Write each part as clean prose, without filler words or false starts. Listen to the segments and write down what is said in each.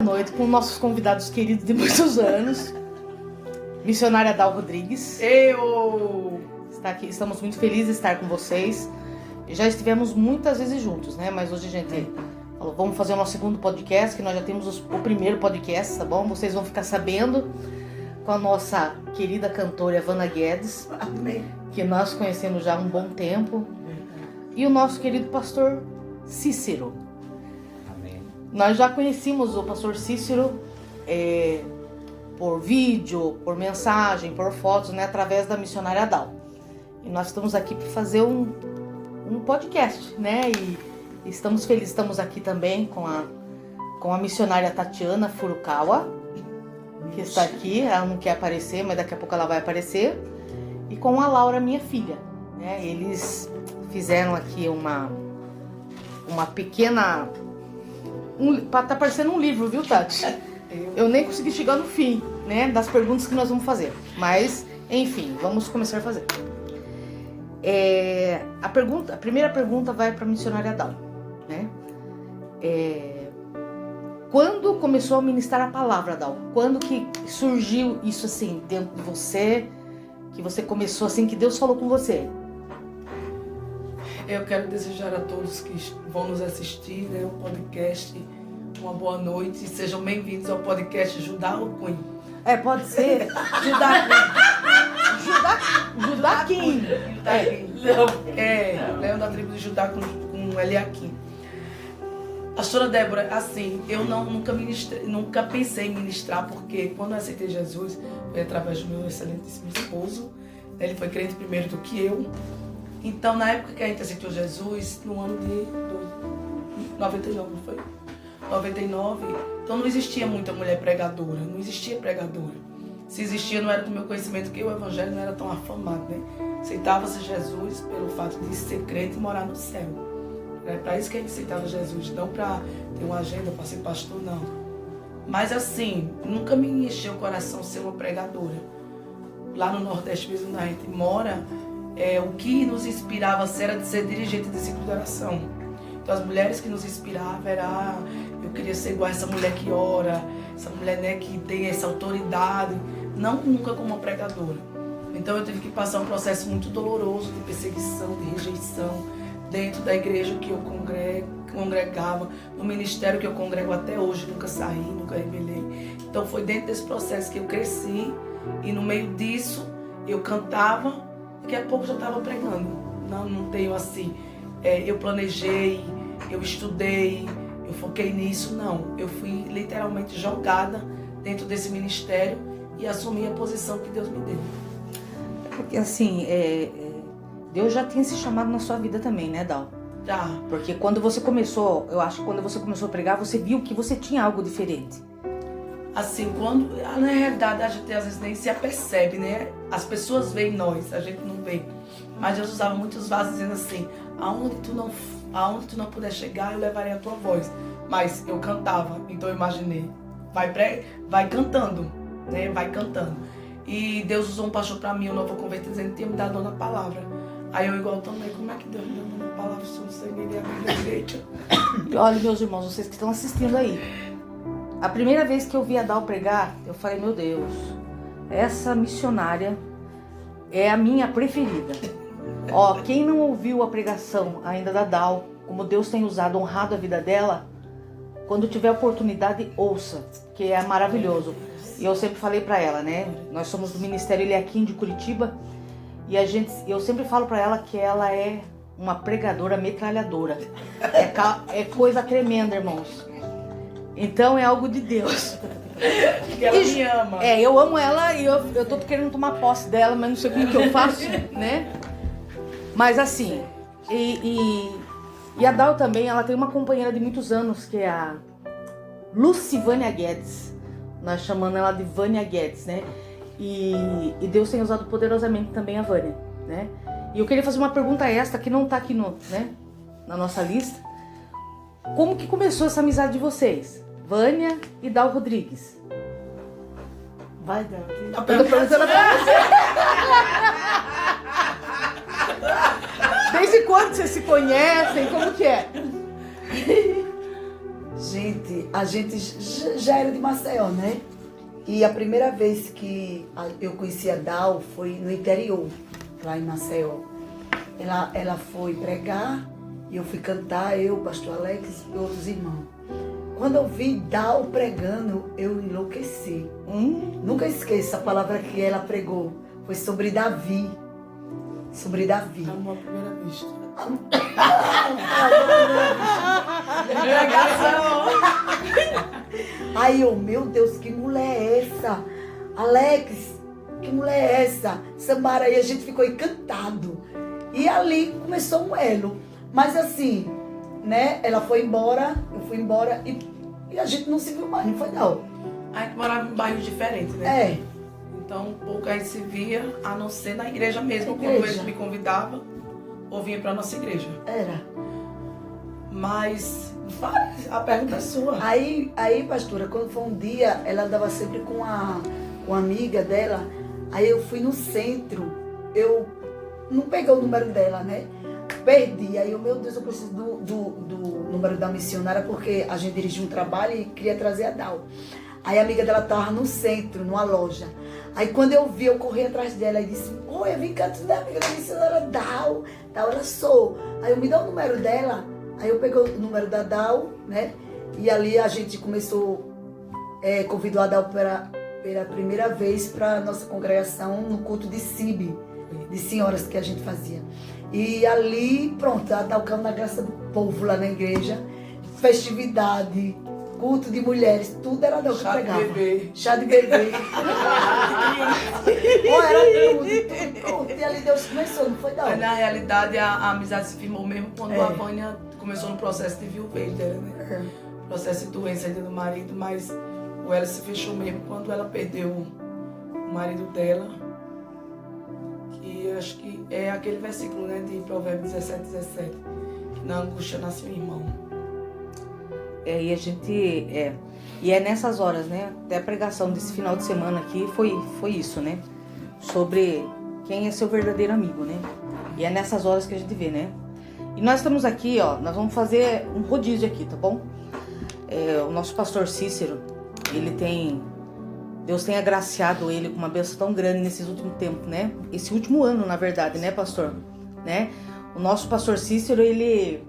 Noite com nossos convidados queridos de muitos anos, missionária Dal Rodrigues. Está aqui, estamos muito felizes de estar com vocês. Já estivemos muitas vezes juntos, né? Mas hoje a gente falou, vamos fazer o nosso segundo podcast, que nós já temos o primeiro podcast, tá bom? Vocês vão ficar sabendo com a nossa querida cantora Ivana Guedes, que nós conhecemos já há um bom tempo, e o nosso querido pastor Cícero. Nós já conhecemos o pastor Cícero por vídeo, por mensagem, por fotos, né, através da missionária Dal. E nós estamos aqui para fazer um podcast, né? E estamos felizes, estamos aqui também com a missionária Tatiana Furukawa, que está aqui. Ela não quer aparecer, mas daqui a pouco ela vai aparecer. E com a Laura, minha filha, né? Eles fizeram aqui uma pequena... tá parecendo um livro, viu, Tati? Eu nem consegui chegar no fim, né, das perguntas que nós vamos fazer. Mas, enfim, vamos começar a fazer. A primeira pergunta vai para a missionária Dal, né? Quando começou a ministrar a palavra, Dal? Quando que surgiu isso assim dentro de você? Que você começou assim, que Deus falou com você? Eu quero desejar a todos que vão nos assistir, né, o podcast, uma boa noite. Sejam bem-vindos ao podcast Judá ou Queen. Pode ser Judaquim. Leão da tribo de Judá com Eliakim. Pastora Débora, assim, eu nunca pensei em ministrar, porque quando eu aceitei Jesus, foi através do meu excelentíssimo esposo. Ele foi crente primeiro do que eu. Então, na época que a gente aceitou Jesus, no ano de 99, não foi? 99, então não existia muita mulher pregadora, não existia pregadora. Se existia, não era do meu conhecimento, porque o evangelho não era tão afamado, né? Aceitava-se Jesus pelo fato de ser crente e morar no céu. Era para isso que a gente aceitava Jesus, não para ter uma agenda, para ser pastor, não. Mas assim, nunca me encheu o coração ser uma pregadora. Lá no Nordeste mesmo, onde a gente mora, o que nos inspirava era de ser dirigente de ciclo de oração. Então as mulheres que nos inspiravam eu queria ser igual a essa mulher que ora, essa mulher, né, que tem essa autoridade, não nunca como uma pregadora. Então eu tive que passar um processo muito doloroso de perseguição, de rejeição, dentro da igreja que eu congregava, no ministério que eu congrego até hoje, nunca saí, nunca rebelei. Então foi dentro desse processo que eu cresci, e no meio disso eu cantava. Daqui a pouco já estava pregando. Não tenho assim, eu planejei, eu estudei, eu foquei nisso, não. Eu fui literalmente jogada dentro desse ministério e assumi a posição que Deus me deu. Porque assim, Deus já tinha se chamado na sua vida também, né, Dal? Já. Porque quando você começou, eu acho que quando você começou a pregar, você viu que você tinha algo diferente. Assim, na realidade a gente às vezes nem se apercebe, né? As pessoas veem nós, a gente não vê. Mas Deus usava muitos vasos dizendo assim, aonde tu não puder chegar, eu levarei a tua voz. Mas eu cantava, então eu imaginei, vai cantando, né? Vai cantando. E Deus usou um pastor pra mim, eu não vou converter, dizendo que tinha me dado na palavra. Aí eu igual também, como é que Deus me deu na palavra se eu não sei nem a Bíblia direito? Olha, meus irmãos, vocês que estão assistindo aí. A primeira vez que eu vi a Dal pregar, eu falei, meu Deus, essa missionária é a minha preferida. Quem não ouviu a pregação ainda da Dal, como Deus tem usado, honrado a vida dela, quando tiver oportunidade, ouça, que é maravilhoso. E eu sempre falei pra ela, né, nós somos do Ministério Eliakim de Curitiba, e eu sempre falo pra ela que ela é uma pregadora metralhadora. É coisa tremenda, irmãos. Então é algo de Deus. Porque ela me ama. Eu amo ela e eu tô querendo tomar posse dela, mas não sei como que eu faço, né? Mas assim, e a Dal também, ela tem uma companheira de muitos anos, que é a Lucivânia Guedes. Nós chamamos ela de Vânia Guedes, né? E Deus tem usado poderosamente também a Vânia, né? E eu queria fazer uma pergunta extra, que não tá aqui na nossa lista. Como que começou essa amizade de vocês? Vânia e Dal Rodrigues. Vai, Dal. Eu tô perguntando pra você. Desde quando vocês se conhecem? Como que é? Gente, a gente já era de Maceió, né? E a primeira vez que eu conheci a Dal foi no interior, lá em Maceió. Ela foi pregar e eu fui cantar, eu, pastor Alex e outros irmãos. Quando eu vi Dal pregando, eu enlouqueci. Nunca esqueço a palavra que ela pregou. Foi sobre Davi. Sobre Davi. Amor à primeira vista. Aí eu, meu Deus, que mulher é essa? Alex, que mulher é essa? Samara, aí a gente ficou encantado. E ali começou um elo. Mas assim, né? Ela foi embora, eu fui embora e a gente não se viu mais, não foi não. A gente morava em bairros diferentes, né? É. Então, pouco a gente se via, a não ser na igreja mesmo, Na igreja. quando eles me convidavam, ou vinha pra nossa igreja. Era. Mas, a pergunta é sua. Aí, pastora, quando foi um dia, ela andava sempre com uma amiga dela. Aí eu fui no centro, eu não peguei o número dela, né? Perdi. Aí eu, meu Deus, eu preciso do número da missionária, porque a gente dirigia um trabalho e queria trazer a Dal. Aí a amiga dela estava no centro, numa loja. Aí quando eu vi, eu corri atrás dela e disse: oi, eu vim cá, tu não é amiga da missionária Dal? Dal, ela sou. Aí eu me dá o número dela. Aí eu peguei o número da Dal, né? E ali a gente começou, convidou a Dal pela primeira vez para nossa congregação no culto de CIB, de senhoras que a gente fazia. E ali, pronto, a Dal caiu na graça do povo lá na igreja. Festividade, culto de mulheres, tudo era Dal que pregava. Chá de bebê. Era tudo. Pronto. E ali Deus começou, não foi Dal? Mas na realidade a amizade se firmou mesmo quando a Vânia começou no processo de viuvez dela, né? Processo de doença ainda do marido, mas o ela se fechou mesmo quando ela perdeu o marido dela. Que acho que é aquele versículo, né, de Provérbios 17. Que na angústia nasce um irmão. E a gente. E é nessas horas, né? Até a pregação desse final de semana aqui foi isso, né? Sobre quem é seu verdadeiro amigo, né? E é nessas horas que a gente vê, né? E nós estamos aqui, ó, nós vamos fazer um rodízio aqui, tá bom? O nosso pastor Cícero, Deus tem agraciado ele com uma bênção tão grande nesses últimos tempos, né? Esse último ano, na verdade, né, pastor? Né? O nosso pastor Cícero, ele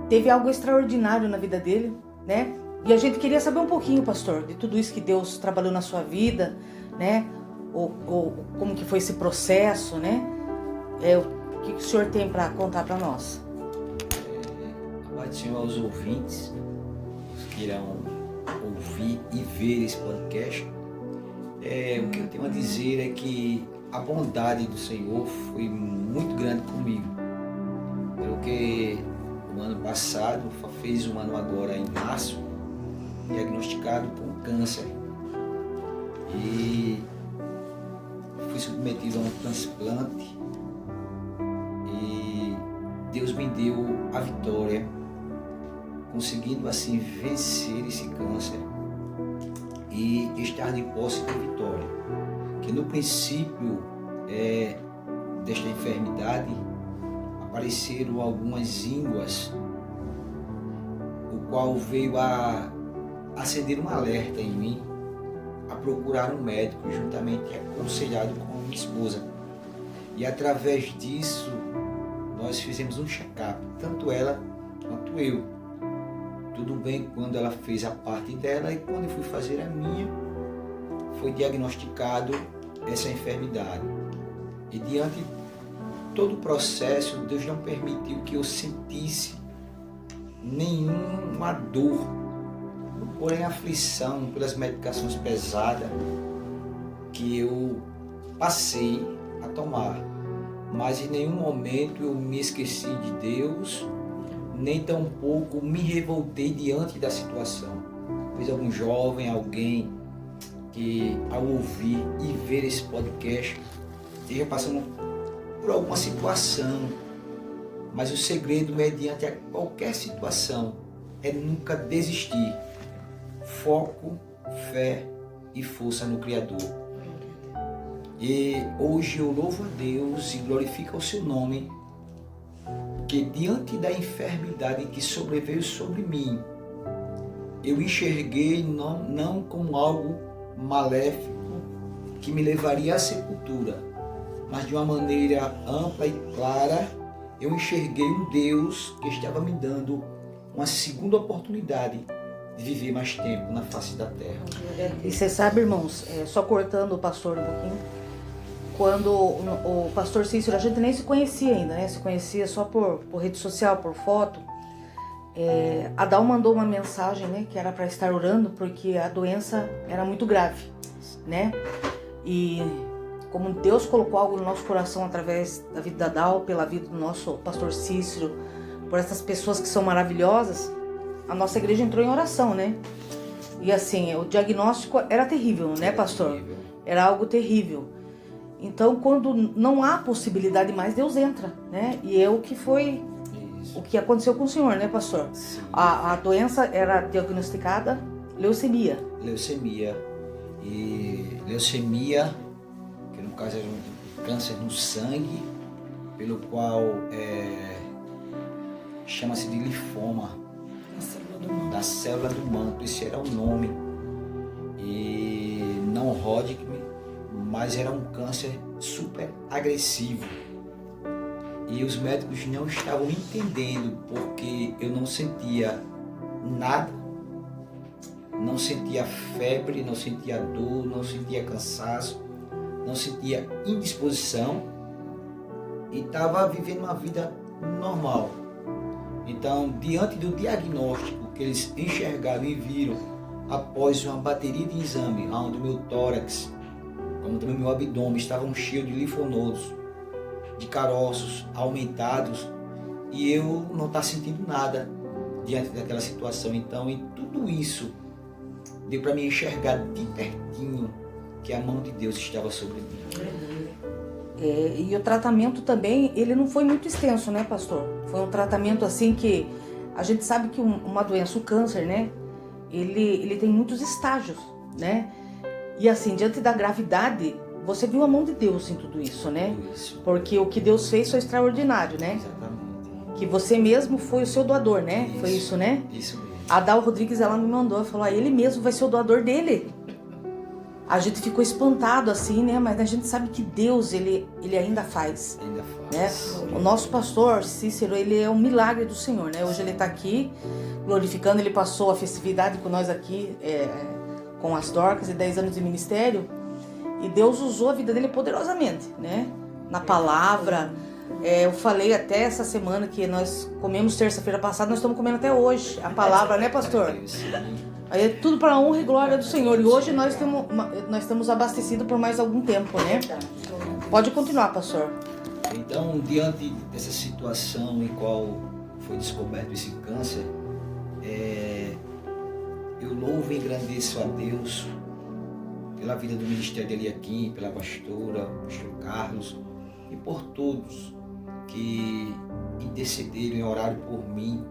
teve algo extraordinário na vida dele, né? E a gente queria saber um pouquinho, pastor, de tudo isso que Deus trabalhou na sua vida, né? Ou como que foi esse processo, né? O que o senhor tem para contar para nós? Paz do Senhor aos ouvintes que irão ouvir e ver esse podcast. O que eu tenho a dizer é que a bondade do Senhor foi muito grande comigo. Porque o ano passado, fez um ano agora em março, diagnosticado com câncer. E fui submetido a um transplante. E Deus me deu a vitória, conseguindo assim vencer esse câncer e estar de posse de vitória. Que no princípio desta enfermidade apareceram algumas ínguas, o qual veio a acender um alerta em mim a procurar um médico, juntamente aconselhado com a minha esposa. E através disso nós fizemos um check-up, tanto ela quanto eu. Tudo bem quando ela fez a parte dela, e quando eu fui fazer a minha, foi diagnosticado essa enfermidade. E diante de todo o processo, Deus não permitiu que eu sentisse nenhuma dor, porém aflição pelas medicações pesadas que eu passei a tomar. Mas em nenhum momento eu me esqueci de Deus, nem tampouco me revoltei diante da situação. Talvez algum jovem, alguém que ao ouvir e ver esse podcast esteja passando por alguma situação, mas o segredo mediante a qualquer situação é nunca desistir. Foco, fé e força no Criador. E hoje eu louvo a Deus e glorifico o seu nome porque diante da enfermidade que sobreveio sobre mim, eu enxerguei não como algo maléfico que me levaria à sepultura, mas de uma maneira ampla e clara, eu enxerguei um Deus que estava me dando uma segunda oportunidade de viver mais tempo na face da terra. E você sabe, irmãos, só cortando o pastor um pouquinho, quando o pastor Cícero, a gente nem se conhecia ainda, né? Se conhecia só por rede social, por foto. Adal mandou uma mensagem, né? Que era para estar orando, porque a doença era muito grave, né? E como Deus colocou algo no nosso coração através da vida da Adal, pela vida do nosso pastor Cícero, por essas pessoas que são maravilhosas, a nossa igreja entrou em oração, né? E assim, o diagnóstico era terrível, né, pastor? Era algo terrível. Então, quando não há possibilidade mais, Deus entra, né? E é o que foi, o que aconteceu com o senhor, né, pastor? A doença era diagnosticada leucemia. Leucemia. E leucemia, que no caso era um câncer no sangue, pelo qual chama-se de linfoma da célula do manto. Esse era o nome. E não Hodgkin, mas era um câncer super agressivo. E os médicos não estavam entendendo, porque eu não sentia nada, não sentia febre, não sentia dor, não sentia cansaço, não sentia indisposição e estava vivendo uma vida normal. Então, diante do diagnóstico que eles enxergaram e viram após uma bateria de exame, onde o meu tórax, como também o meu abdômen, estavam cheios de linfonodos, de caroços aumentados, e eu não estava sentindo nada diante daquela situação. Então, em tudo isso, deu para me enxergar de pertinho que a mão de Deus estava sobre mim. E o tratamento também, ele não foi muito extenso, né, pastor? Foi um tratamento assim que a gente sabe que uma doença, o câncer, né, ele tem muitos estágios, né? E assim, diante da gravidade, você viu a mão de Deus em tudo isso, né? Isso. Porque o que Deus fez foi extraordinário, né? Exatamente. Que você mesmo foi o seu doador, né? Isso. Foi isso, né? Isso mesmo. A Dal Rodrigues, ela me mandou, falou, ele mesmo vai ser o doador dele. A gente ficou espantado assim, né? Mas a gente sabe que Deus, ele ainda faz. Ainda Né? faz. O nosso pastor Cícero, ele é um milagre do Senhor, né? Hoje ele está aqui glorificando, ele passou a festividade com nós aqui, com as Dorcas e 10 anos de ministério, e Deus usou a vida dele poderosamente, né? Na palavra. Eu falei até essa semana que nós comemos terça-feira passada, nós estamos comendo até hoje a palavra, né, pastor? Aí é tudo para a honra e glória do Senhor. E hoje nós estamos abastecidos por mais algum tempo, né? Pode continuar, pastor. Então, diante dessa situação em qual foi descoberto esse câncer, eu louvo e agradeço a Deus pela vida do Ministério de Eliakim, pela pastora, pastor Carlos, e por todos que intercederam e oraram por mim,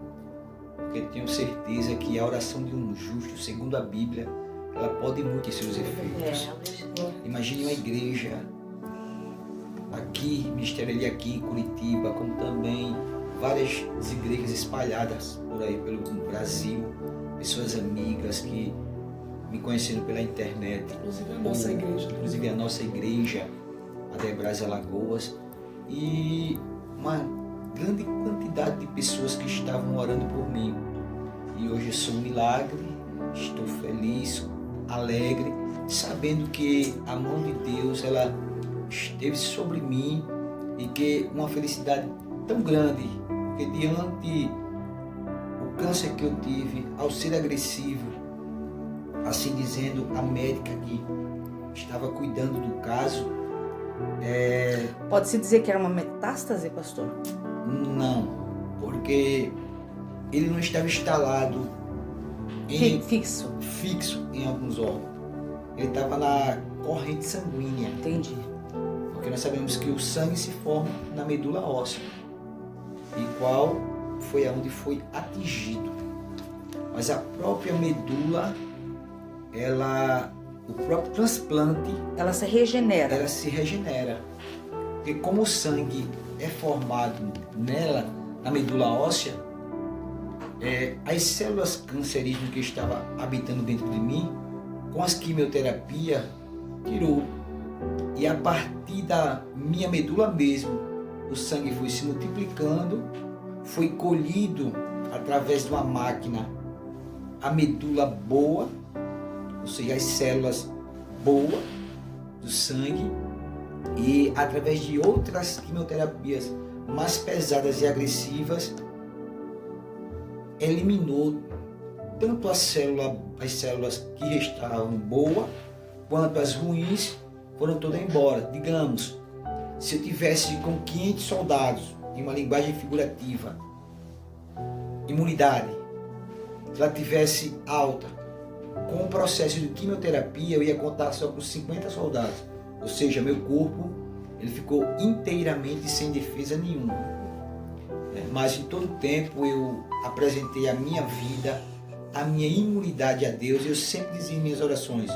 porque tenho certeza que a oração de um justo, segundo a Bíblia, ela pode muito em seus efeitos. Imagine uma igreja aqui, Ministério Eliakim, Curitiba, como também várias igrejas espalhadas por aí pelo Brasil, pessoas amigas que me conheceram pela internet, Inclusive a nossa igreja. Inclusive a nossa igreja, a Debras Alagoas, e uma grande quantidade de pessoas que estavam orando por mim. E hoje eu sou um milagre, estou feliz, alegre, sabendo que a mão de Deus ela esteve sobre mim, e que uma felicidade tão grande, que diante o câncer que eu tive, ao ser agressivo, assim dizendo, a médica que estava cuidando do caso, Pode-se dizer que era uma metástase, pastor? não, porque ele não estava instalado Fixo. fixo em alguns órgãos. Ele estava na corrente sanguínea. Entendi. Porque nós sabemos que o sangue se forma na medula óssea, e qual foi aonde foi atingido. Mas a própria medula, o próprio transplante, Ela se regenera. ela se regenera. Porque como o sangue é formado nela, na medula óssea, as células cancerígenas que estavam habitando dentro de mim, com as quimioterapias, tirou. E a partir da minha medula mesmo, o sangue foi se multiplicando, foi colhido através de uma máquina a medula boa, ou seja, as células boas do sangue, e através de outras quimioterapias mais pesadas e agressivas, eliminou tanto as células que restavam boas, quanto as ruins foram todas embora. Digamos, se eu tivesse com 500 soldados, em uma linguagem figurativa, imunidade, se ela tivesse alta, com o processo de quimioterapia, eu ia contar só com 50 soldados. Ou seja, meu corpo ele ficou inteiramente sem defesa nenhuma. Mas em todo tempo eu apresentei a minha vida, a minha imunidade a Deus. Eu sempre dizia em minhas orações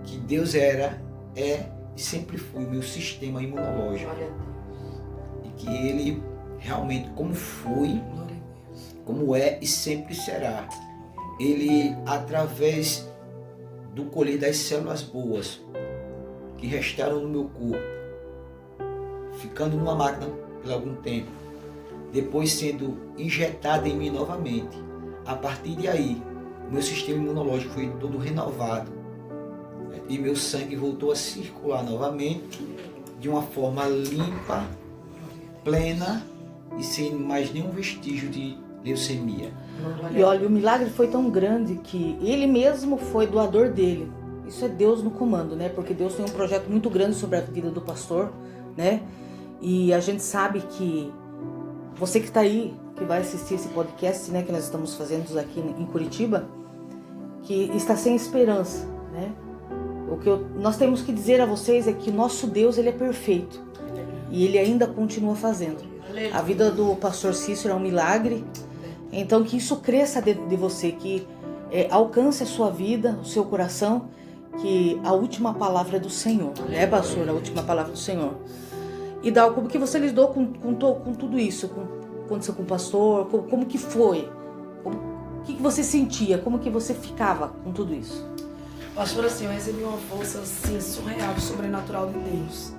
que Deus era, é e sempre foi o meu sistema imunológico. E que Ele realmente, como foi, como é e sempre será, Ele, através do colher das células boas que restaram no meu corpo, ficando numa máquina por algum tempo, depois sendo injetada em mim novamente, a partir de aí, o meu sistema imunológico foi todo renovado e meu sangue voltou a circular novamente de uma forma limpa, plena e sem mais nenhum vestígio de leucemia. E olha, o milagre foi tão grande que ele mesmo foi doador dele. Isso é Deus no comando, né? Porque Deus tem um projeto muito grande sobre a vida do pastor, né? E a gente sabe que você que está aí, que vai assistir esse podcast, né, que nós estamos fazendo aqui em Curitiba, que está sem esperança, né? O que nós temos que dizer a vocês é que nosso Deus, ele é perfeito. E ele ainda continua fazendo. A vida do pastor Cícero é um milagre. Então que isso cresça dentro de você, que alcance a sua vida, o seu coração, que a última palavra é do Senhor, né, pastor? A última palavra do Senhor. E Dal, como que você lidou com tudo isso? Aconteceu com o pastor? Como que foi? O que você sentia? Como que você ficava com tudo isso? Pastor, assim, eu recebi uma força assim, surreal, sobrenatural de Deus.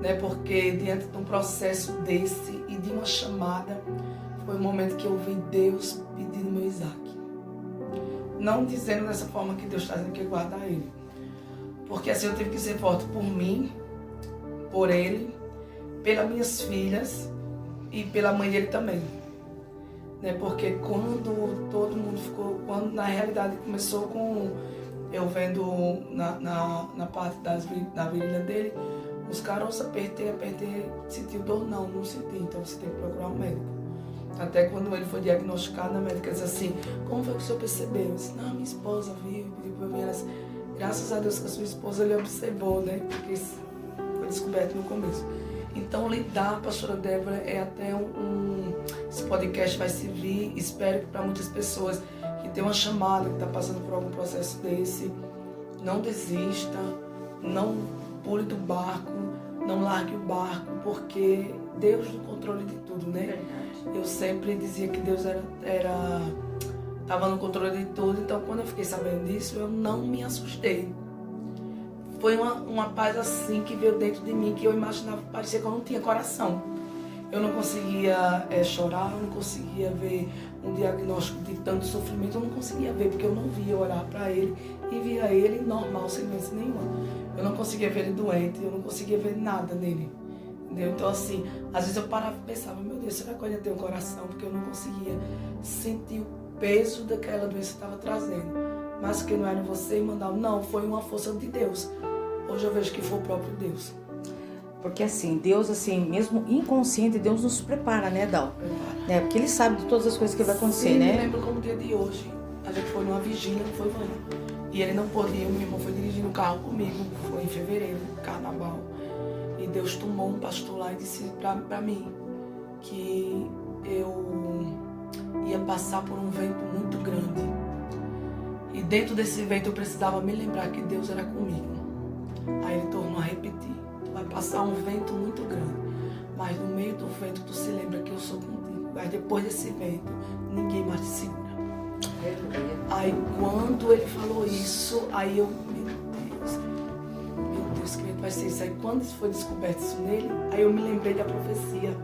Né? Porque diante de um processo desse e de uma chamada, foi o momento que eu vi Deus pedindo meu Isaac. Não dizendo dessa forma que Deus está dizendo que eu guardar ele. Porque assim eu tive que ser forte por mim, por ele, pelas minhas filhas e pela mãe dele também. Né? Porque quando todo mundo ficou, quando na realidade começou com eu vendo na parte da virilha dele, os caroços, apertei, sentiu dor? Não senti, então você tem que procurar um médico. Até quando ele foi diagnosticado, a médica disse assim, como foi que o senhor percebeu? Eu disse, não, minha esposa viu, pediu pra mim, ela disse, graças a Deus que a sua esposa ele observou, né? Porque foi descoberto no começo. Então, lidar, pastora Débora, é até esse podcast vai servir, espero que para muitas pessoas que tem uma chamada, que está passando por algum processo desse, não desista, não pule do barco, não largue o barco, porque Deus no controle de tudo, né? Eu sempre dizia que Deus estava no controle de tudo, então quando eu fiquei sabendo disso, eu não me assustei. Foi uma paz assim que veio dentro de mim, que eu imaginava, parecia que eu não tinha coração. Eu não conseguia chorar, eu não conseguia ver um diagnóstico de tanto sofrimento, eu não conseguia ver, porque eu não via olhar para ele e via ele normal, sem doença nenhuma. Eu não conseguia ver ele doente, eu não conseguia ver nada nele. Entendeu? Então assim, às vezes eu parava e pensava, meu Deus, será que eu ainda tenho coração? Porque eu não conseguia sentir o peso daquela doença que estava trazendo. Mas que não era você e mandar, não, foi uma força de Deus. Hoje eu vejo que foi o próprio Deus. Porque assim, Deus, assim, mesmo inconsciente, Deus nos prepara, né, Dal? Né? Porque Ele sabe de todas as coisas que vai acontecer, Sim, né? Eu lembro como o dia de hoje, a gente foi numa vigília, não foi, Vânia? E ele não podia, meu irmão foi dirigindo o carro comigo, foi em fevereiro, carnaval. E Deus tomou um pastor lá e disse pra mim que eu ia passar por um vento muito grande. E dentro desse vento eu precisava me lembrar que Deus era comigo. Aí ele tornou a repetir. Vai passar um vento muito grande, mas no meio do vento tu se lembra que eu sou contigo. Aí depois desse evento, ninguém mais te segura. Aí quando ele falou isso, aí eu, meu Deus, que vai ser isso? Aí quando foi descoberto isso nele, aí eu me lembrei da profecia.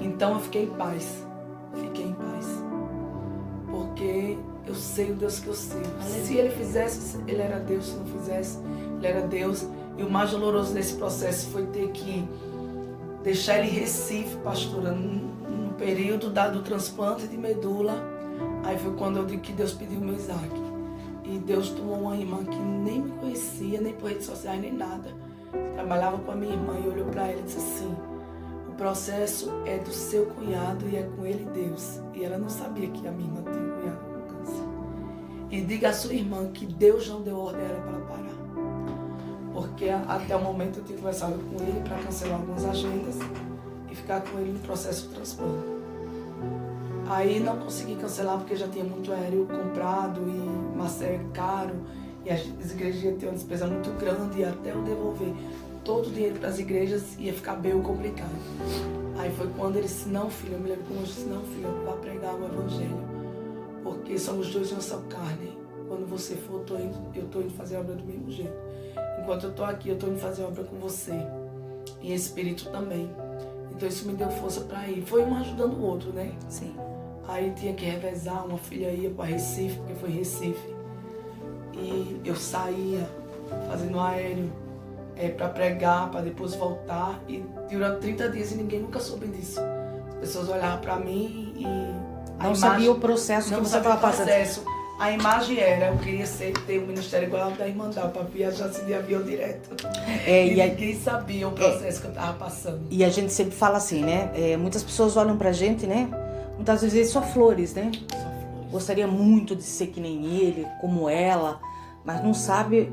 Então eu fiquei em paz. Fiquei em paz. Porque eu sei o Deus que eu sei. Se ele fizesse, ele era Deus. Se não fizesse, ele era Deus. E o mais doloroso desse processo foi ter que deixar ele em Recife, pastora, no período do transplante de medula. Aí foi quando eu digo que Deus pediu o meu Isaac. E Deus tomou uma irmã que nem me conhecia, nem por redes sociais, nem nada. Trabalhava com a minha irmã e olhou para ela e disse assim: o processo é do seu cunhado e é com ele Deus. E ela não sabia que a minha irmã tinha um cunhado com câncer. E diga à sua irmã que Deus não deu ordem a ela para parar. Porque até o momento eu tinha conversado com ele para cancelar algumas agendas e ficar com ele no processo de transplante. Aí não consegui cancelar porque já tinha muito aéreo comprado e Marcel é caro e as igrejas iam ter uma despesa muito grande e até eu devolver todo o dinheiro para as igrejas ia ficar bem complicado. Aí foi quando ele disse: não, filho, eu me lembro como eu disse: não, filho, vá pregar o evangelho, porque somos dois uma só carne. Quando você for, eu estou indo fazer a obra do mesmo jeito. Enquanto eu estou aqui, eu estou indo fazer a obra com você. E em espírito também. Então isso me deu força para ir. Foi um ajudando o outro, né? Sim. Aí tinha que revezar, uma filha ia para Recife, porque foi Recife. E eu saía fazendo aéreo para pregar, para depois voltar. E durante 30 dias e ninguém nunca soube disso. As pessoas olhavam para mim e... Não sabia o processo que você estava passando. A imagem era, eu queria ter um ministério igual ao da Irmandade, para viajar assim de avião direto. E ninguém sabia o processo que eu estava passando. E a gente sempre fala assim, né? Muitas pessoas olham pra gente, né? Muitas vezes só flores, né? Só flores. Gostaria muito de ser que nem ele, como ela, mas não sabe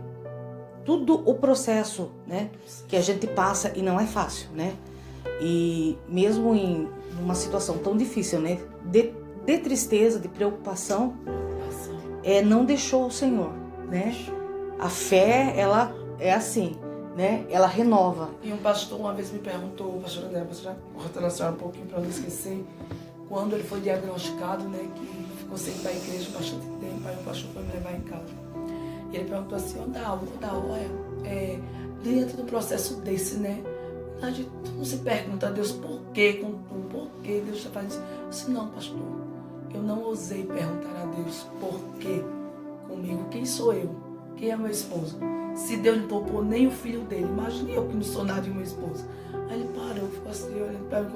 tudo o processo, né? Que a gente passa e não é fácil, né? E mesmo em uma situação tão difícil, né? De tristeza, de preocupação, não deixou o Senhor, né? A fé, ela é assim, né? Ela renova. E um pastor uma vez me perguntou, o pastor André, cortando a senhora um pouquinho para não esquecer, quando ele foi diagnosticado, né, que ficou sem ir para a igreja bastante tempo, aí o pastor foi me levar em casa. E ele perguntou assim: olha, dentro do processo desse, né, a gente não se pergunta a Deus por quê, por que Deus está fazendo isso. Eu disse: não, pastor, eu não ousei perguntar a Deus por quê comigo. Quem sou eu? Quem é meu esposo? Se Deus não poupou nem o filho dele, imagine eu que não sou nada de meu esposo. Aí ele parou, ficou assim, olhando para mim,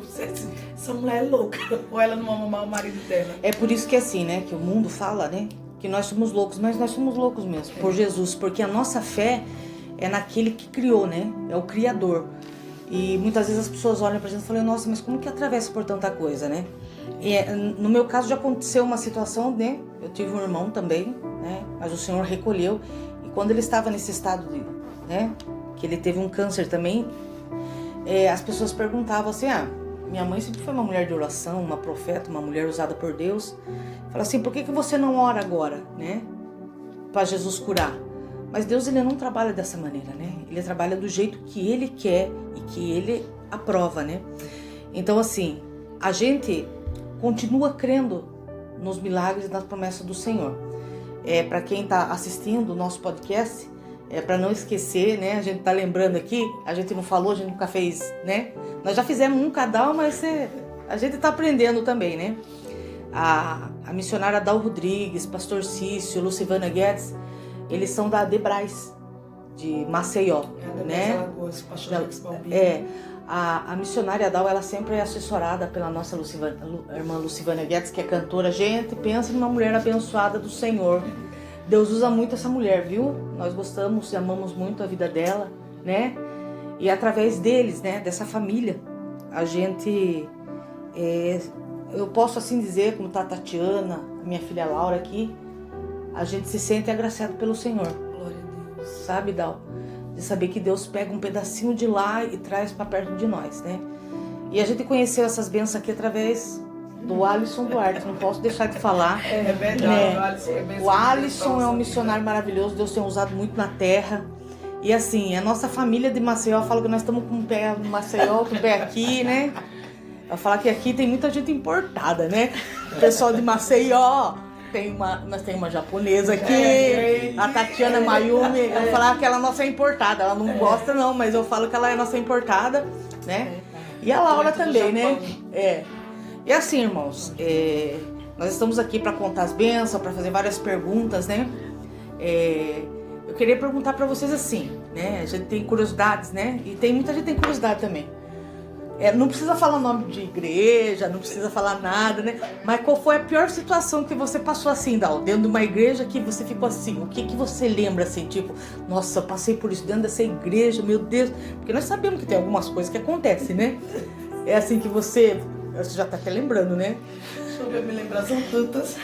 essa mulher é louca, ou ela não ama mais o marido dela. É por isso que assim, né, que o mundo fala, né, que nós somos loucos, mas nós somos loucos mesmo, por Jesus, porque a nossa fé é naquele que criou, né, é o Criador. E muitas vezes as pessoas olham pra gente e falam: nossa, mas como que atravessa por tanta coisa, né? No meu caso já aconteceu uma situação, né, eu tive um irmão também, né, mas o Senhor recolheu, e quando ele estava nesse estado de, né, que ele teve um câncer também, as pessoas perguntavam assim: minha mãe sempre foi uma mulher de oração, uma profeta, uma mulher usada por Deus. Fala assim: por que você não ora agora, né? Para Jesus curar? Mas Deus, ele não trabalha dessa maneira, né? Ele trabalha do jeito que ele quer e que ele aprova, né? Então assim, a gente continua crendo nos milagres e nas promessas do Senhor. Para quem está assistindo o nosso podcast, para não esquecer, né? A gente está lembrando aqui, a gente não falou, a gente nunca fez, né? Nós já fizemos um cada um, mas a gente está aprendendo também, né? A missionária Dal Rodrigues, pastor Cício, Lucivana Guedes, eles são da Debrais, de Maceió, né? A missionária Dal, ela sempre é assessorada pela nossa irmã Lucivana Guedes, que é cantora. A gente pensa numa mulher abençoada do Senhor. Deus usa muito essa mulher, viu? Nós gostamos e amamos muito a vida dela, né? E através deles, né, dessa família, a gente, eu posso assim dizer, como tá a Tatiana, a minha filha Laura aqui, a gente se sente agraciado pelo Senhor. Glória a Deus. Sabe, Dal? De saber que Deus pega um pedacinho de lá e traz para perto de nós, né? E a gente conheceu essas bênçãos aqui através do Alisson Duarte, não posso deixar de falar. É verdade, né? O Alisson é um missionário maravilhoso, Deus tem usado muito na terra. E assim, a nossa família de Maceió fala que nós estamos com um pé no Maceió, com o pé aqui, né? Pra falar que aqui tem muita gente importada, né? O pessoal de Maceió, nós temos uma japonesa aqui, a Tatiana Mayumi. Eu falar que ela nossa é importada, ela não gosta não, mas eu falo que ela é nossa importada, né? E a Laura também, né? E assim, irmãos, nós estamos aqui para contar as bênçãos, para fazer várias perguntas, né? Eu queria perguntar para vocês assim, né? A gente tem curiosidades, né? E tem muita gente que tem curiosidade também. Não precisa falar nome de igreja, não precisa falar nada, né? Mas qual foi a pior situação que você passou assim, Dal? Dentro de uma igreja que você ficou assim? O que você lembra assim? Tipo, nossa, eu passei por isso dentro dessa igreja, meu Deus. Porque nós sabemos que tem algumas coisas que acontecem, né? É assim que você já tá até lembrando, né? Deixa eu me lembrar, são tantas.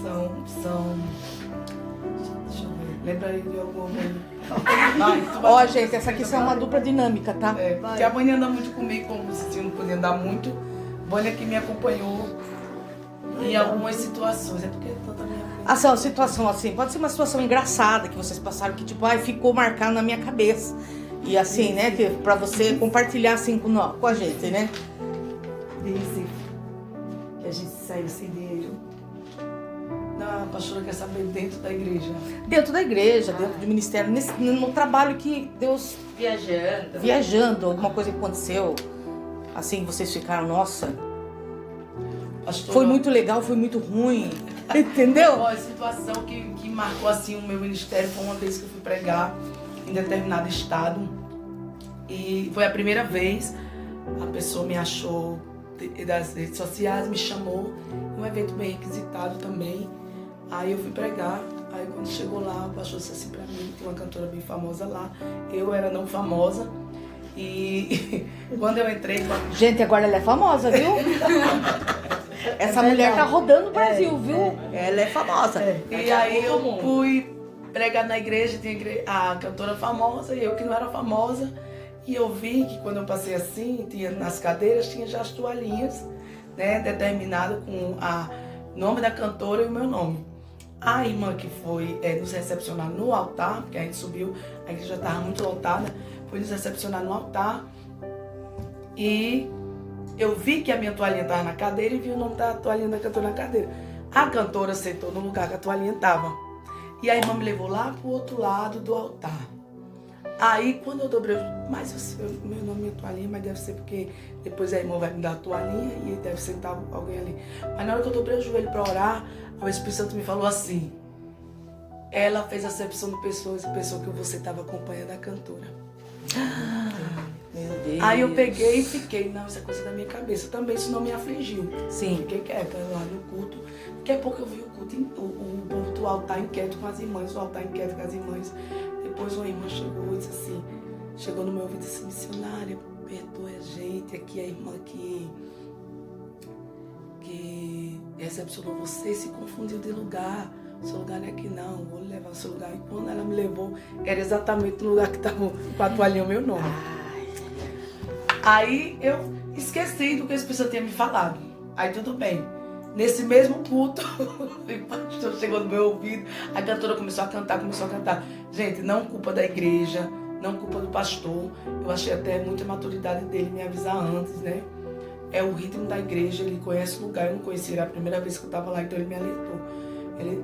São... Deixa eu ver, lembra aí de alguma Ó, gente, essa aqui é uma dupla dinâmica, tá? Porque a Vânia anda muito comigo, como você não podia andar muito. Vânia que me acompanhou em algumas situações. É porque tanta minha frente. Assim, uma situação assim, pode ser uma situação engraçada que vocês passaram, que tipo, ficou marcado na minha cabeça. E assim, né, que pra você compartilhar assim com a gente, né? Disse que a gente saiu sem dinheiro. Não, a pastora quer saber dentro da igreja. Dentro da igreja, dentro do ministério, no trabalho que Deus... Viajando, alguma coisa que aconteceu. Assim, vocês ficaram, nossa... Pastora, foi muito legal, foi muito ruim. Entendeu? A situação que marcou assim o meu ministério foi uma vez que eu fui pregar em determinado estado. E foi a primeira vez, a pessoa me achou das redes sociais, me chamou. Um evento bem requisitado também. Aí eu fui pregar, aí quando chegou lá, o pastor disse assim pra mim, tem uma cantora bem famosa lá, eu era não famosa, e quando eu entrei... Gente, agora ela é famosa, viu? Essa mulher tá rodando o Brasil, viu? Ela é famosa. E aí eu fui pregar na igreja, tinha a cantora famosa, e eu que não era famosa, e eu vi que quando eu passei assim, tinha, nas cadeiras, tinha já as toalhinhas, né, determinado com o nome da cantora e o meu nome. A irmã que foi nos recepcionar no altar, porque a gente subiu, a igreja já estava muito lotada, foi nos recepcionar no altar. E eu vi que a minha toalhinha estava na cadeira e vi o nome da toalhinha da cantora na cadeira. A cantora sentou no lugar que a toalhinha estava. E a irmã me levou lá para o outro lado do altar. Aí quando eu dobrei, mas meu nome é toalhinha, mas deve ser porque depois a irmã vai me dar a toalhinha e deve sentar alguém ali. Mas na hora que eu dobrei o joelho para orar, o Espírito Santo me falou assim: ela fez a acepção de pessoas e pensou que você estava acompanhando a cantora. Meu Deus. Aí eu peguei e fiquei, não, isso é coisa da minha cabeça. Também isso não me afligiu. Sim. Fiquei quieta lá no culto. Daqui a pouco eu vi o culto, o povo do altar inquieto com as irmãs, o altar inquieto com as irmãs. Depois uma irmã chegou e disse assim, chegou no meu ouvido e disse: missionária, perdoe a gente, aqui a irmã que recepcionou você se confundiu de lugar. O seu lugar não é aqui não, vou levar o seu lugar. E quando ela me levou, era exatamente no lugar que estava com a toalhinha o meu nome. Aí eu esqueci do que o Espírito Santo tinha me falado. Aí tudo bem. Nesse mesmo culto, o pastor chegou no meu ouvido, a cantora começou a cantar. Gente, não culpa da igreja, não culpa do pastor. Eu achei até muita maturidade dele me avisar antes, né? É o ritmo da igreja, ele conhece o lugar, eu não conhecia, era a primeira vez que eu estava lá, então ele me alertou.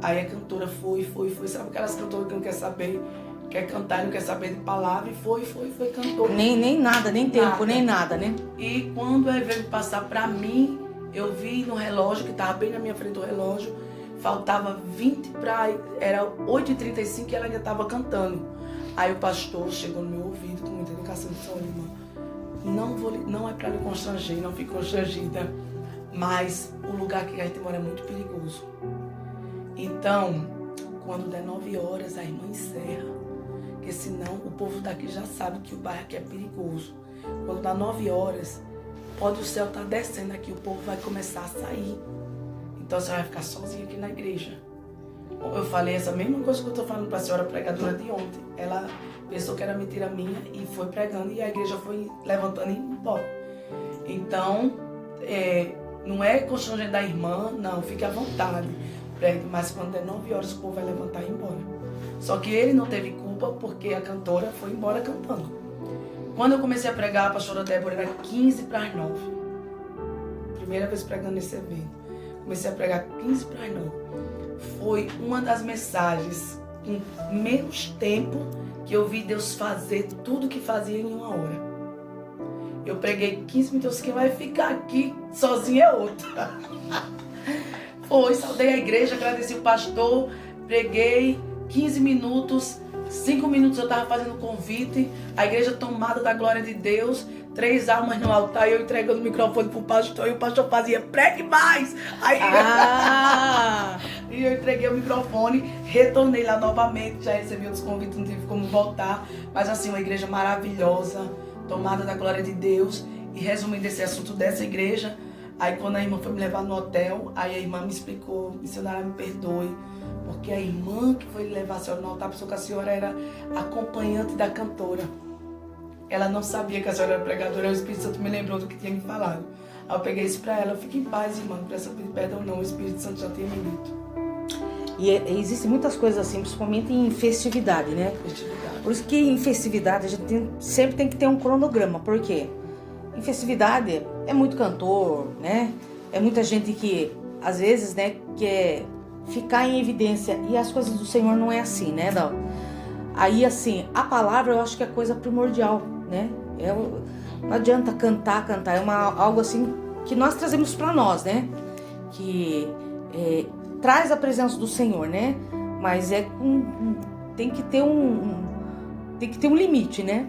Aí a cantora foi, sabe aquelas cantoras que não quer saber, quer cantar, não quer saber de palavra, e foi, cantou. Nem nada, nem tempo, nem nada, né? E quando ele veio passar pra mim, eu vi no relógio, que estava bem na minha frente o relógio, faltava 20 para... Era 8h35 e ela ainda estava cantando. Aí o pastor chegou no meu ouvido com muita educação e disse: olha, irmã, não é para lhe constranger, não fique constrangida, mas o lugar que a gente mora é muito perigoso. Então, quando der 9 horas, a irmã encerra, porque senão o povo daqui já sabe que o bairro aqui é perigoso. Quando dá 9 horas, pode o céu estar descendo aqui, o povo vai começar a sair. Então você vai ficar sozinha aqui na igreja. Eu falei essa mesma coisa que eu estou falando para a senhora pregadora de ontem. Ela pensou que era mentira minha e foi pregando, e a igreja foi levantando e indo embora. Então, não é constrangimento da irmã, não, fique à vontade. Pregue, mas quando der 9 horas o povo vai levantar e ir embora. Só que ele não teve culpa porque a cantora foi embora cantando. Quando eu comecei a pregar, a pastora Débora era 15 para as 9. Primeira vez pregando nesse evento. Comecei a pregar 15 para as 9. Foi uma das mensagens com menos tempo que eu vi Deus fazer tudo que fazia em uma hora. Eu preguei 15 minutos, quem vai ficar aqui sozinho é outra. Foi, saudei a igreja, agradeci o pastor, preguei 15 minutos, 5 minutos eu estava fazendo convite, a igreja tomada da glória de Deus, 3 almas no altar, eu entregando o microfone pro pastor e o pastor fazia, pregue mais! Aí e eu entreguei o microfone, retornei lá novamente, já recebi outros convites, não tive como voltar, mas assim, uma igreja maravilhosa, tomada da glória de Deus. E resumindo esse assunto dessa igreja, aí quando a irmã foi me levar no hotel, aí a irmã me explicou, missionária, me perdoe, porque a irmã que foi levar a senhora no altar pensou que a senhora era acompanhante da cantora. Ela não sabia que a senhora era pregadora, o Espírito Santo me lembrou do que tinha me falado. Aí eu peguei isso pra ela, fique em paz, irmã, não precisa pedir perdão não, o Espírito Santo já tinha me dito. E existem muitas coisas assim, principalmente em festividade, né? Festividade. Por isso que em festividade a gente sempre tem que ter um cronograma. Por quê? Em festividade é muito cantor, né? É muita gente que, às vezes, né, quer ficar em evidência. E as coisas do Senhor não é assim, né, Dal? Aí, assim, a palavra eu acho que é coisa primordial, né? Não adianta cantar. É algo assim que nós trazemos para nós, né? Que traz a presença do Senhor, né? Mas tem que ter um limite, né?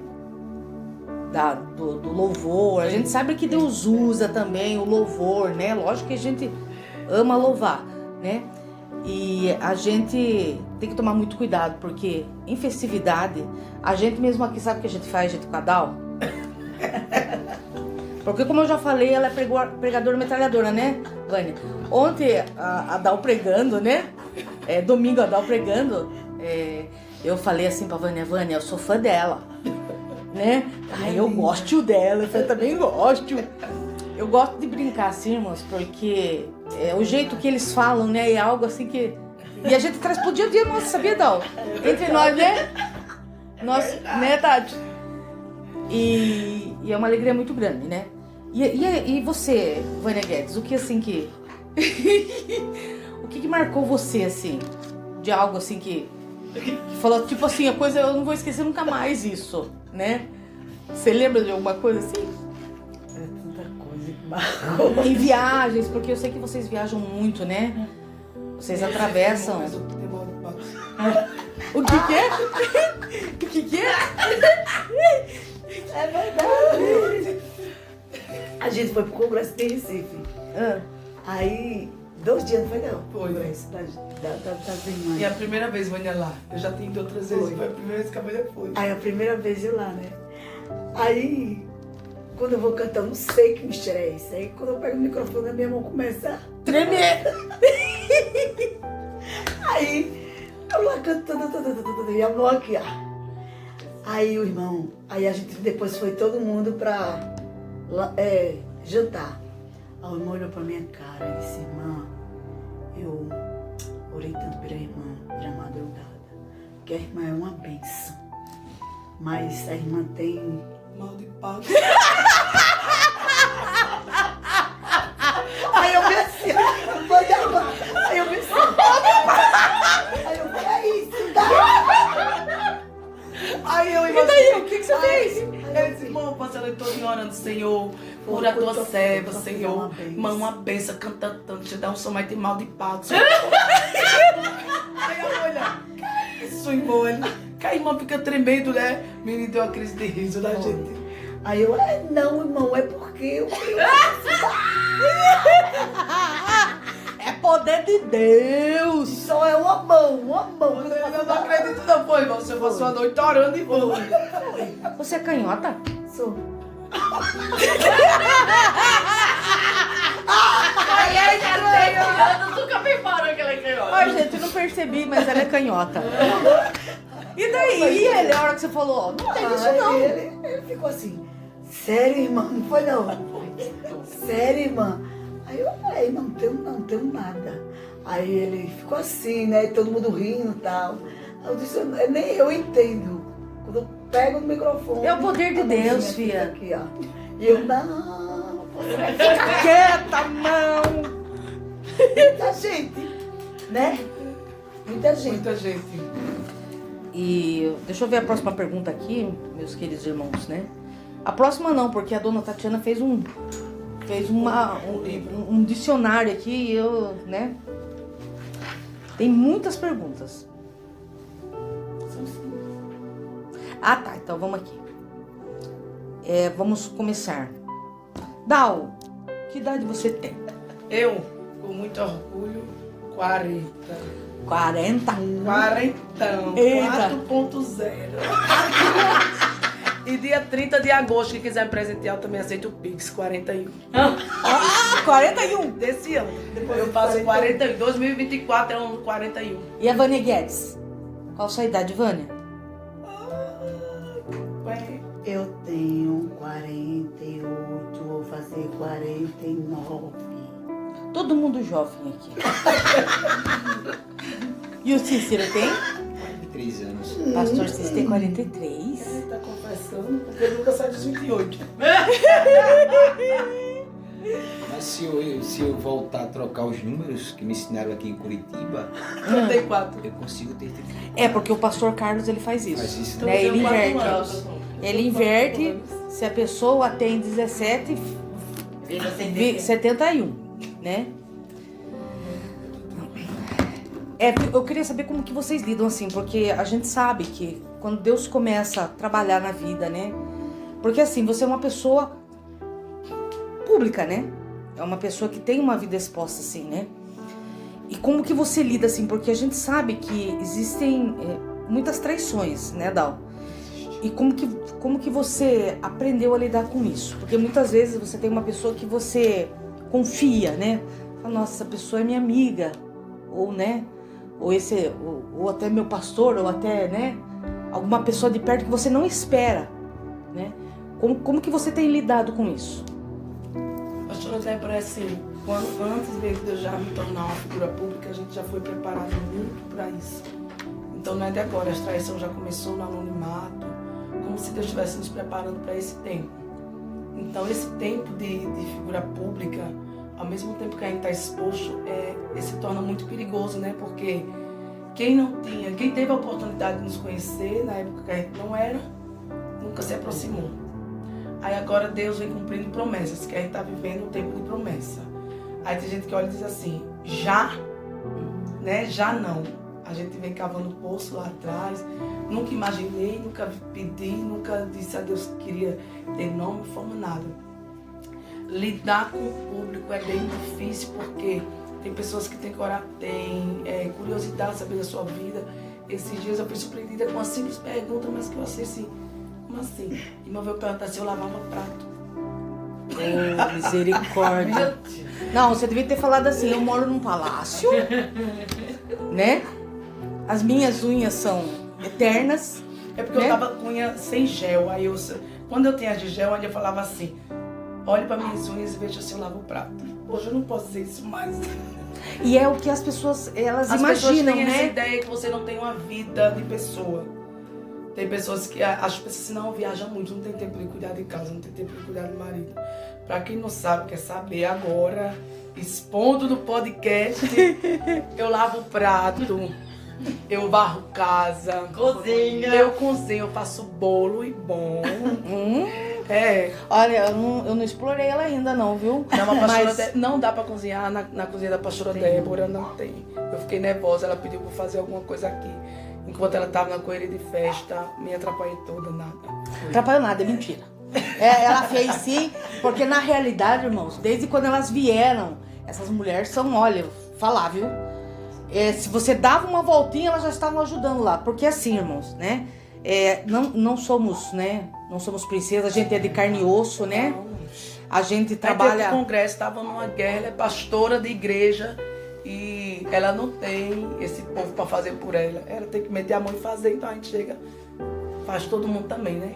Do louvor. A gente sabe que Deus usa também o louvor, né? Lógico que a gente ama louvar, né? E a gente tem que tomar muito cuidado, porque em festividade, a gente mesmo aqui sabe o que a gente faz, gente, com a Dal? Porque como eu já falei, ela é pregadora metralhadora, né, Vânia? Ontem a Dal pregando, né? Domingo a Dal pregando, eu falei assim pra Vânia, eu sou fã dela, né? Aí eu gosto dela, eu também gosto. Eu gosto de brincar assim, irmãos, porque o jeito que eles falam, né, é algo assim que... E a gente traz pro dia a dia nosso, sabia, Dal? Entre nós, né? Né, Tati? E é uma alegria muito grande, né? E você, Vânia Guedes, o que assim que... o que marcou você, assim, de algo assim que falou, tipo assim, a coisa, eu não vou esquecer nunca mais isso, né? Você lembra de alguma coisa assim? Em viagens, porque eu sei que vocês viajam muito, né? Vocês atravessam. O que é? O que é? É verdade. A gente foi pro Congresso de Recife. Aí, 2 dias, não foi não? Foi. Congresso das irmãs. E a primeira vez, Vânia, lá. Eu já tinha ido outras vezes, foi a primeira vez que a Vânia foi. Aí a primeira vez eu lá, né? Aí, quando eu vou cantar, eu não sei que mistério é esse. Aí quando eu pego o microfone, a minha mão começa a tremer. Aí, eu lá cantando, e a mão aqui, ó. Aí o irmão, aí a gente depois foi todo mundo pra jantar. Aí o irmão olhou pra minha cara e disse, irmã, eu orei tanto pela irmã, pela madrugada, que a irmã é uma bênção. Mas a irmã tem mal de pau. Aí eu vi assim, aí eu vi assim, aí eu vi, é isso, tá? Aí eu E daí, o que você fez? Eu disse, irmão, passei a noite toda orando, Senhor, cura a tua serva, Senhor. Irmão, uma benção, canta tanto, te dá um som, mas tem mal de pau. Aí eu olho, que isso, irmão? Que a irmã fica tremendo, né? Menino, deu uma crise de riso da gente. Aí eu, não, irmão, é porque eu É poder de Deus. só é uma mão. Eu não acredito não, foi, irmão. Você passou a noite orando e foi. Você é canhota? Sou. Ai, já sei, nunca me parou que ela é canhota. Ai, gente, eu não percebi, mas ela é canhota. E daí? E ele, a hora que você falou, não tem isso não. Ele ficou assim, sério, irmã? Não foi não. Sério, irmã? Aí eu falei, não tenho nada. Aí ele ficou assim, né? Todo mundo rindo e tal. Aí eu disse, nem eu entendo. Quando eu pego no microfone. É o poder de a mãozinha Deus, fica filha. Aqui, ó. E eu, não, você vai Fica quieta, não! muita gente, né? Muita gente. Muita gente. E deixa eu ver a próxima pergunta aqui, meus queridos irmãos, né? A próxima não, porque a dona Tatiana fez um dicionário aqui e eu, né? Tem muitas perguntas. Ah, tá. Então vamos aqui. Vamos começar. Dal, que idade você tem? Eu, com muito orgulho, 40. 40? Quarentão. Eita. 4.0. E dia 30 de agosto, quem quiser me presentear, eu também aceito o Pix, 41. Ah, 41! Desse ano. Eu faço 41. 2024 é um 41. E a Vânia Guedes? Qual a sua idade, Vânia? Ué, Eu tenho 48, vou fazer 49. Todo mundo jovem aqui. E o Cícero tem? 43 anos. Pastor Cícero tem 43. ele tá confessando, porque ele nunca sai dos 28. Mas se eu voltar a trocar os números que me ensinaram aqui em Curitiba, 34. eu consigo ter 30. É, porque o pastor Carlos ele faz isso. Faz isso, Né? Ele Então, eu tenho inverte. 4 anos. Ele inverte. Se a pessoa tem 17, 71, né? Eu queria saber como que vocês lidam assim, porque a gente sabe que quando Deus começa a trabalhar na vida, né? Porque assim, você é uma pessoa pública, né? É uma pessoa que tem uma vida exposta assim, né? E como que você lida assim? Porque a gente sabe que existem muitas traições, né, Dal? E como que você aprendeu a lidar com isso? Porque muitas vezes você tem uma pessoa que você confia, né? Fala, nossa, essa pessoa é minha amiga. Ou, né? Ou até meu pastor, ou até, né? Alguma pessoa de perto que você não espera, né? Como que você tem lidado com isso? Pastora Débora, é assim, antes mesmo de eu já me tornar uma figura pública, a gente já foi preparado muito para isso. Então não é de agora, a traição já começou no anonimato, como se Deus estivesse nos preparando para esse tempo. Então esse tempo de figura pública, ao mesmo tempo que a gente está exposto, se torna muito perigoso, né? Porque quem teve a oportunidade de nos conhecer na época que a gente não era, nunca se aproximou. Aí agora Deus vem cumprindo promessas, que a gente está vivendo um tempo de promessa. Aí tem gente que olha e diz assim, já, né? Já não. A gente vem cavando poço lá atrás, nunca imaginei, nunca pedi, nunca disse a Deus que queria ter nome, forma, nada. Lidar com o público é bem difícil, porque tem pessoas que têm curiosidade de saber da sua vida. Esses dias eu fui surpreendida com uma simples pergunta, mas que eu achei assim, como assim? E meu avô perguntou se eu lavava prato. Oh, misericórdia. Não, você devia ter falado assim, eu moro num palácio, né? As minhas unhas são eternas. É porque né? eu tava com unha sem gel, aí quando eu tinha as de gel, aí eu falava assim, olhe para minhas unhas e veja se eu lavo o prato. Hoje eu não posso dizer isso mais. E é o que as pessoas, elas As imaginam, pessoas têm essa né? ideia que você não tem uma vida de pessoa. Tem pessoas que acham que assim, não, viaja muito, não tem tempo de cuidar de casa, não tem tempo de cuidar do marido. Pra quem não sabe, quer saber agora, expondo no podcast, eu lavo o prato, eu varro casa, Cozinha. eu cozinho, eu faço bolo e bom. Olha, eu não explorei ela ainda não, viu? Não, a pastora Mas não dá pra cozinhar na cozinha da pastora Débora, não tem. Eu fiquei nervosa, ela pediu pra fazer alguma coisa aqui. Enquanto ela tava na correria de festa, me atrapalhei toda, nada. atrapalhou nada, é mentira. Ela fez sim, porque na realidade, irmãos, desde quando elas vieram, essas mulheres são, olha, falar, viu? Se você dava uma voltinha, elas já estavam ajudando lá. Porque assim, irmãos, né? Não somos, né? Não somos princesas, a gente é de carne e osso, né? A gente trabalha. No congresso, estava numa guerra, ela é pastora de igreja e ela não tem esse povo para fazer por ela. Ela tem que meter a mão e fazer, então a gente chega, faz todo mundo também, né?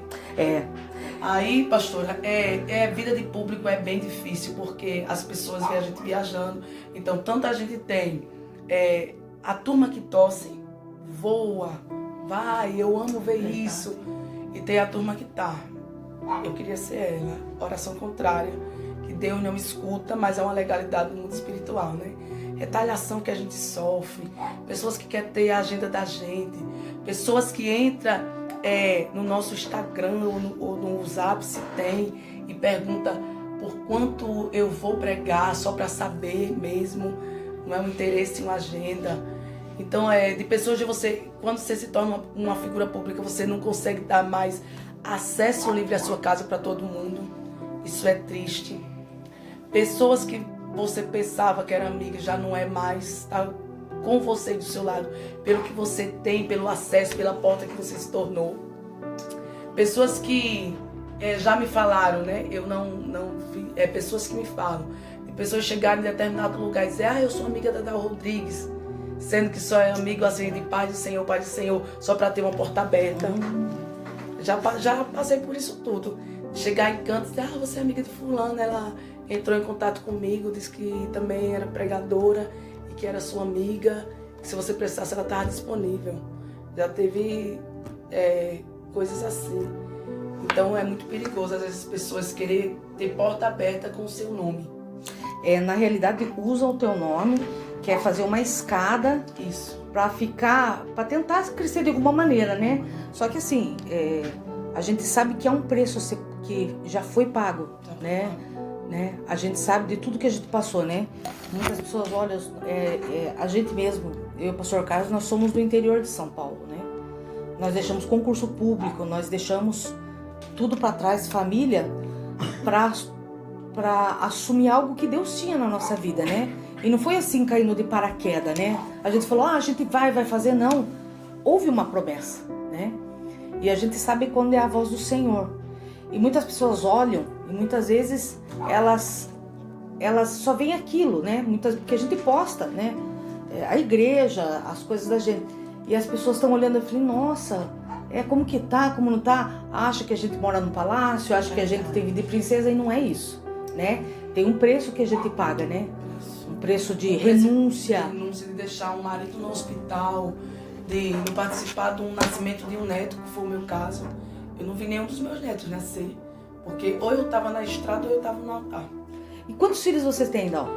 Aí, pastora, vida de público é bem difícil, porque as pessoas veem a gente viajando. Então, tanta gente tem. A turma que torce voa, vai, eu amo ver isso. E tem a turma que tá. Eu queria ser ela. Oração contrária. Que Deus não escuta, mas é uma legalidade do mundo espiritual, né? Retaliação que a gente sofre. Pessoas que querem ter a agenda da gente. Pessoas que entram no nosso Instagram ou no Zap, se tem, e pergunta por quanto eu vou pregar, só para saber mesmo. Não é um interesse, uma agenda. Então, de pessoas de você, quando você se torna uma figura pública, você não consegue dar mais acesso livre à sua casa para todo mundo. Isso é triste. Pessoas que você pensava que era amiga já não é mais, tá com você do seu lado, pelo que você tem, pelo acesso, pela porta que você se tornou. Pessoas que já me falaram, né? Eu não vi, pessoas que me falam. De pessoas chegarem em determinado lugar e dizer, eu sou amiga da Dal Rodrigues, sendo que só é amigo assim de Pai do Senhor, só para ter uma porta aberta. Já passei por isso tudo. Chegar em canto e dizer, você é amiga de fulana, ela entrou em contato comigo, disse que também era pregadora e que era sua amiga, que se você precisasse ela estava disponível. Já teve coisas assim. Então é muito perigoso às vezes as pessoas querem ter porta aberta com o seu nome. Na realidade usam o teu nome, quer fazer uma escada. Isso. Para tentar crescer de alguma maneira, né? Só que assim, a gente sabe que é um preço que já foi pago, né? A gente sabe de tudo que a gente passou, né? Muitas pessoas olham, a gente mesmo, eu e o pastor Carlos, nós somos do interior de São Paulo, né? Nós deixamos concurso público, nós deixamos tudo para trás, família, para assumir algo que Deus tinha na nossa vida, né? E não foi assim caindo de paraquedas, né? A gente falou, a gente vai fazer, não. Houve uma promessa, né? E a gente sabe quando é a voz do Senhor. E muitas pessoas olham e muitas vezes elas só veem aquilo, né? Porque a gente posta, né? A igreja, as coisas da gente. E as pessoas estão olhando e falam, nossa, como que tá, como não tá? Acha que a gente mora no palácio, acha que a gente tem vida de princesa, e não é isso, né? Tem um preço que a gente paga, né? Um preço de renúncia. De deixar um marido no hospital, de participar de um nascimento de um neto, que foi o meu caso. Eu não vi nenhum dos meus netos nascer, porque ou eu estava na estrada ou eu estava no altar. E quantos filhos você tem, Dal?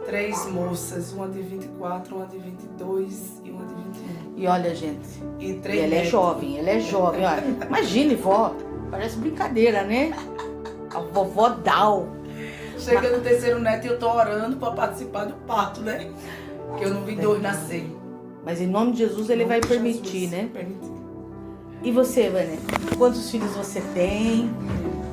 3 moças, uma de 24, uma de 22 e uma de 21. E olha, gente, e 3 ela netos. ela é jovem, olha. Imagine, vó, parece brincadeira, né? A vovó Dal. Chega no 3º neto e eu tô orando para participar do parto, né? Que eu não vi 2 nascer. Mas em nome de Jesus ele vai permitir, né? Permitir. E você, Vânia? Quantos filhos você tem?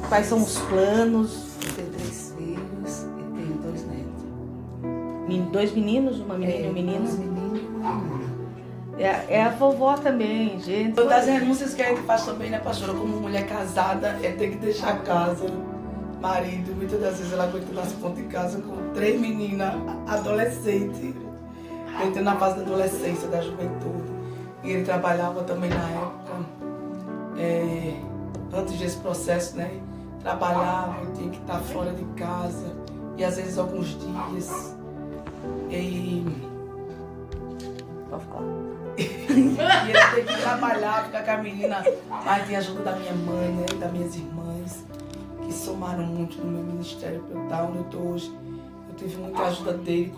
Quais são os planos? Eu tenho 3 filhos e tenho 2 netos. 2 meninos, uma menina e um 2 menino? meninos e uma menina. É a vovó também, gente. Uma das renúncias que a gente faz também, né, pastora? Como mulher casada, é ter que deixar a casa, marido. Muitas das vezes ela aguenta nas pontas de casa com 3 meninas adolescentes. Entrando na fase da adolescência, da juventude. E ele trabalhava também na época, antes desse processo, né? Trabalhava, tinha que estar fora de casa. E às vezes alguns dias. E Pode falar. E ele tem que trabalhar, ficar com a menina, mas tem a ajuda da minha mãe, né, das minhas irmãs, que somaram muito no meu ministério para eu estar onde eu estou hoje. Eu tive muita ajuda dele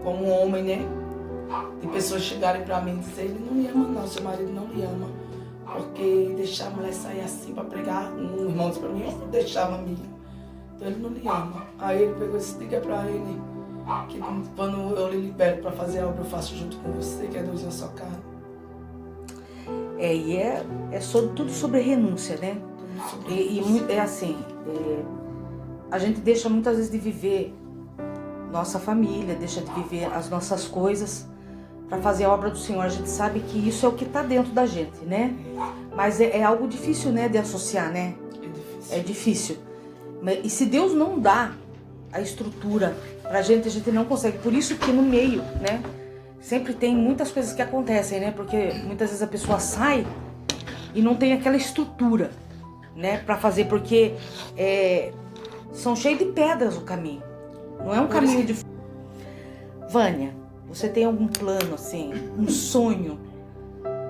como homem, né? De pessoas chegarem para mim e dizer, ele não me ama não, seu marido não me ama. Porque deixar a mulher sair assim para pregar, um irmão disse para mim, eu não deixava a minha. Então ele não lhe ama. Aí ele pegou e disse, diga para ele que quando eu lhe libero para fazer a obra, eu faço junto com você, que é 2 em uma só carne. E é tudo sobre renúncia, né? É assim, a gente deixa muitas vezes de viver nossa família, deixa de viver as nossas coisas para fazer a obra do Senhor. A gente sabe que isso é o que está dentro da gente, né? Mas é algo difícil, né, de associar, né? É difícil. É difícil. E se Deus não dá a estrutura pra gente, a gente não consegue. Por isso que no meio, né, sempre tem muitas coisas que acontecem, né? Porque muitas vezes a pessoa sai e não tem aquela estrutura, né, pra fazer, porque são cheios de pedras o caminho. Não é um caminho de... Vânia, você tem algum plano, assim, um sonho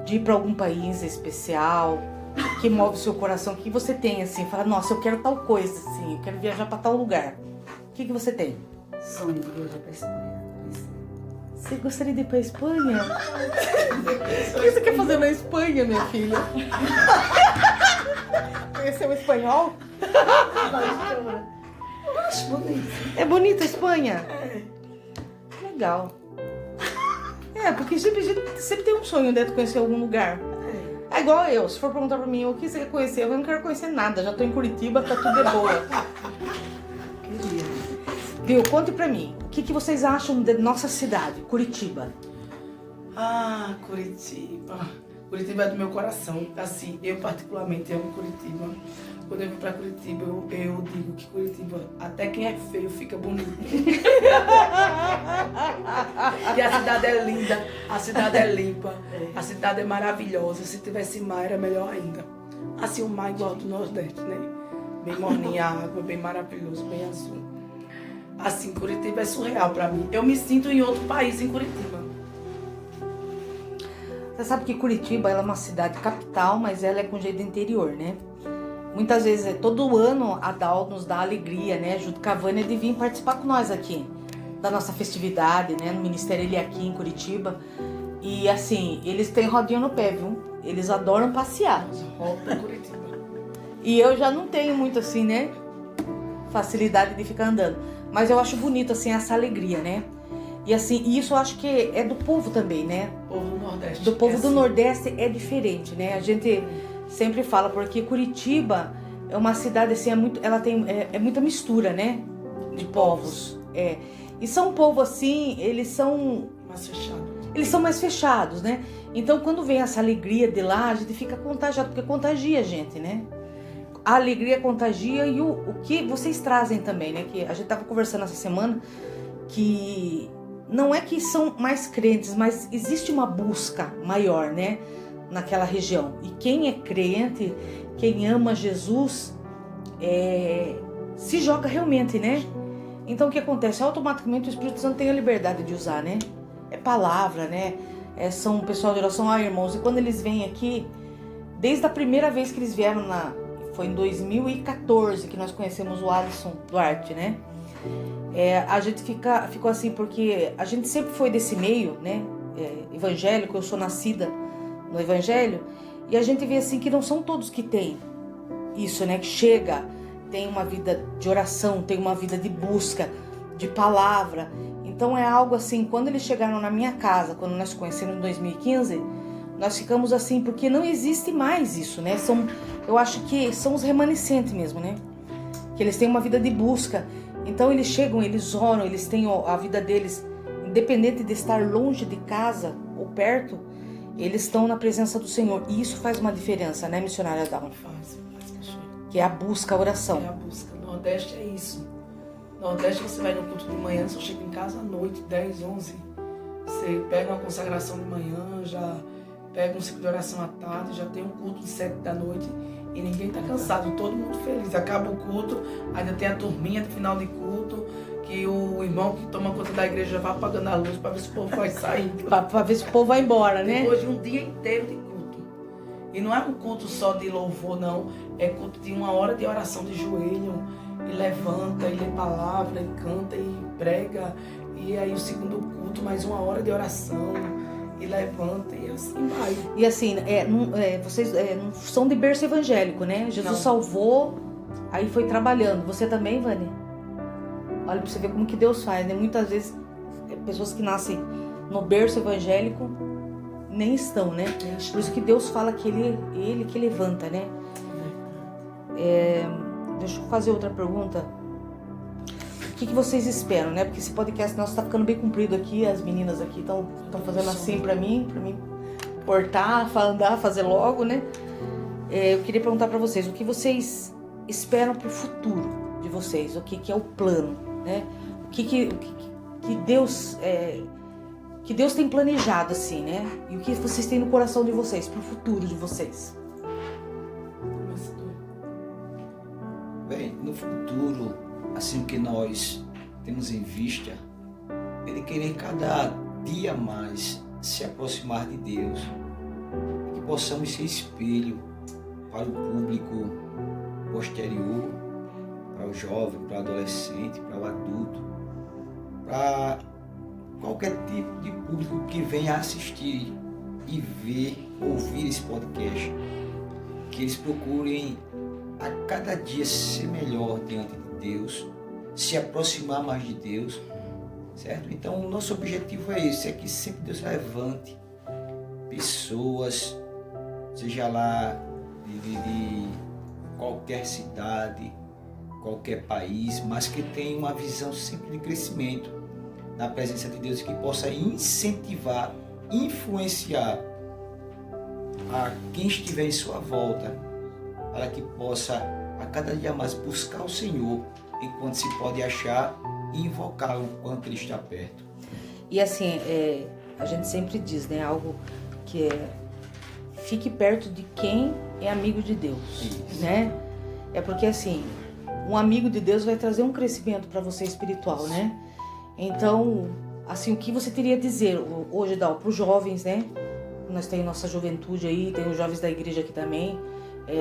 de ir pra algum país especial que move o seu coração? O que você tem assim? Fala, nossa, eu quero tal coisa, assim, eu quero viajar para tal lugar. O que você tem? Sonho de viajar pra Espanha. Você gostaria de ir pra Espanha? O que você quer fazer na Espanha, minha filha? Conhecer o espanhol? Eu acho bonito. É bonita a Espanha? É. Legal. Porque sempre tem um sonho de conhecer algum lugar. É igual eu, se for perguntar pra mim o que você quer conhecer, eu não quero conhecer nada, já tô em Curitiba, tá tudo de boa. Queria. Viu, conte pra mim, o que vocês acham de nossa cidade, Curitiba? Ah, Curitiba. Curitiba é do meu coração. Assim, eu particularmente amo Curitiba. Quando eu vim pra Curitiba, eu digo que Curitiba, até quem é feio fica bonito. E a cidade é linda, a cidade é limpa, a cidade é maravilhosa. Se tivesse mar, era melhor ainda. Assim, o mar igual do Nordeste, né? Bem morninha a água, bem maravilhoso, bem azul. Assim, Curitiba é surreal pra mim. Eu me sinto em outro país em Curitiba. Você sabe que Curitiba ela é uma cidade capital, mas ela é com jeito de interior, né? Muitas vezes, todo ano, a DAO nos dá alegria, né? Junto com a Vânia de vir participar com nós aqui, da nossa festividade, né? No Ministério Ele aqui em Curitiba. E assim, eles têm rodinha no pé, viu? Eles adoram passear. Volta Curitiba. E eu já não tenho muito assim, né? Facilidade de ficar andando. Mas eu acho bonito, assim, essa alegria, né? E assim, isso eu acho que é do povo também, né? Povo do Nordeste. Do povo do assim. Nordeste é diferente, né? A gente sempre fala, porque Curitiba é uma cidade assim, ela tem muita mistura, né? De povos. E são um povo assim, eles são mais fechados, né? Então quando vem essa alegria de lá, a gente fica contagiado, porque contagia a gente, né? A alegria contagia e o que vocês trazem também, né? Que a gente tava conversando essa semana, que não é que são mais crentes, mas existe uma busca maior, né? Naquela região. E quem é crente, quem ama Jesus, se joga realmente, né? Então o que acontece? Automaticamente o Espírito Santo tem a liberdade de usar, né? É palavra, né? São pessoal de oração, irmãos. E quando eles vêm aqui, desde a primeira vez que eles vieram foi em 2014 que nós conhecemos o Alisson Duarte, né? A gente ficou assim, porque a gente sempre foi desse meio, né? Evangélico, eu sou nascida no Evangelho, e a gente vê assim que não são todos que têm isso, né? Que chega, tem uma vida de oração, tem uma vida de busca, de palavra. Então é algo assim, quando eles chegaram na minha casa, quando nós conhecemos em 2015, nós ficamos assim, porque não existe mais isso, né? Eu acho que são os remanescentes mesmo, né? Que eles têm uma vida de busca. Então eles chegam, eles oram, eles têm a vida deles, independente de estar longe de casa ou perto, eles estão na presença do Senhor. E isso faz uma diferença, né, missionária Dalma? Faz, Que é a busca, a oração. É a busca. Nordeste é isso. Nordeste você vai no culto de manhã, só chega em casa à noite, 10, 11. Você pega uma consagração de manhã, já pega um ciclo de oração à tarde, já tem um culto de 7 da noite e ninguém tá cansado, todo mundo feliz. Acaba o culto, ainda tem a turminha do final de culto, que o irmão que toma conta da igreja vai apagando a luz para ver se o povo vai sair. Pra ver se o povo vai embora, né? Depois de um dia inteiro de culto. E não é um culto só de louvor, não. É culto de 1 hora de oração de joelho. E levanta, e lê palavra, e canta, e prega. E aí o segundo culto, mais 1 hora de oração. E levanta, e assim vai. E assim, vocês não são de berço evangélico, né? Jesus Não. salvou, aí foi trabalhando. Você também, Vânia? Olha pra você ver como que Deus faz, né? Muitas vezes, pessoas que nascem no berço evangélico nem estão, né? Por isso que Deus fala que Ele que levanta, né? Deixa eu fazer outra pergunta. O que vocês esperam, né? Porque esse podcast nosso tá ficando bem comprido aqui. As meninas aqui estão fazendo assim pra mim portar, andar, fazer logo, né? Eu queria perguntar pra vocês, o que vocês esperam pro futuro de vocês? O que é o plano, né? O que Deus tem planejado, assim, né? E o que vocês têm no coração de vocês, pro futuro de vocês? Bem, no futuro, assim, o que nós temos em vista é de querer cada dia mais se aproximar de Deus, que possamos ser espelho para o público posterior, para o jovem, para o adolescente, para o adulto, para qualquer tipo de público que venha assistir e ver, ouvir esse podcast, que eles procurem a cada dia ser melhor diante de Deus, se aproximar mais de Deus, certo? Então o nosso objetivo é esse, é que sempre Deus levante pessoas, seja lá de qualquer cidade, qualquer país, mas que tenha uma visão sempre de crescimento na presença de Deus e que possa incentivar, influenciar a quem estiver em sua volta, para que possa a cada dia mais buscar o Senhor enquanto se pode achar e invocá-lo enquanto Ele está perto. E assim, a gente sempre diz, né, algo que fique perto de quem é amigo de Deus, né? É porque assim, um amigo de Deus vai trazer um crescimento para você espiritual, né? Então, assim, o que você teria a dizer hoje, Dal, para os jovens, né? Nós temos nossa juventude aí, tem os jovens da igreja aqui também.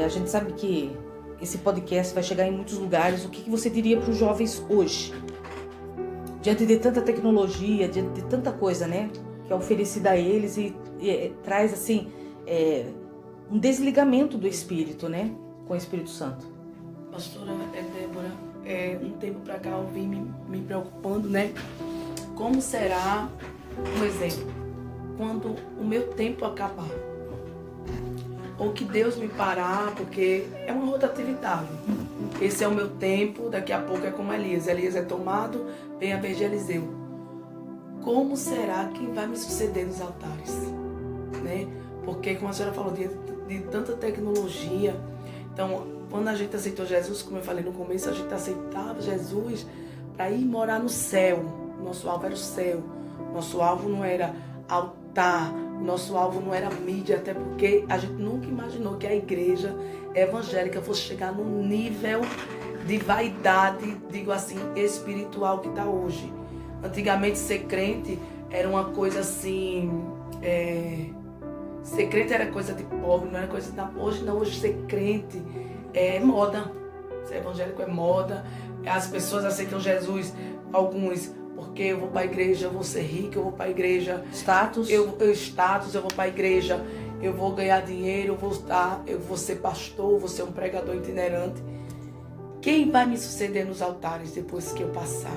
A gente sabe que esse podcast vai chegar em muitos lugares. O que você diria para os jovens hoje? Diante de tanta tecnologia, diante de tanta coisa, né? Que é oferecida a eles e traz, assim, um desligamento do Espírito, né? Com o Espírito Santo. Pastora Débora, um tempo para cá eu vim me preocupando, né? Como será, um exemplo, quando o meu tempo acabar? Ou que Deus me parar, porque é uma rotatividade. Esse é o meu tempo, daqui a pouco é como Elias. Elias é tomado, vem a vez de Eliseu. Como será que vai me suceder nos altares? Né? Porque, como a senhora falou, de tanta tecnologia. Então, quando a gente aceitou Jesus, como eu falei no começo, a gente aceitava Jesus para ir morar no céu. Nosso alvo era o céu. Nosso alvo não era altar. Nosso alvo não era mídia, até porque a gente nunca imaginou que a igreja evangélica fosse chegar no nível de vaidade, digo assim, espiritual que está hoje. Antigamente ser crente era uma coisa assim... Ser crente era coisa de pobre, não era coisa da... Hoje não, hoje ser crente é moda. Ser evangélico é moda. As pessoas aceitam Jesus, alguns... Porque eu vou para a igreja, eu vou ser rico, eu vou para a igreja... Status. Eu vou para a igreja, eu vou ganhar dinheiro, eu vou ser pastor, vou ser um pregador itinerante. Quem vai me suceder nos altares depois que eu passar?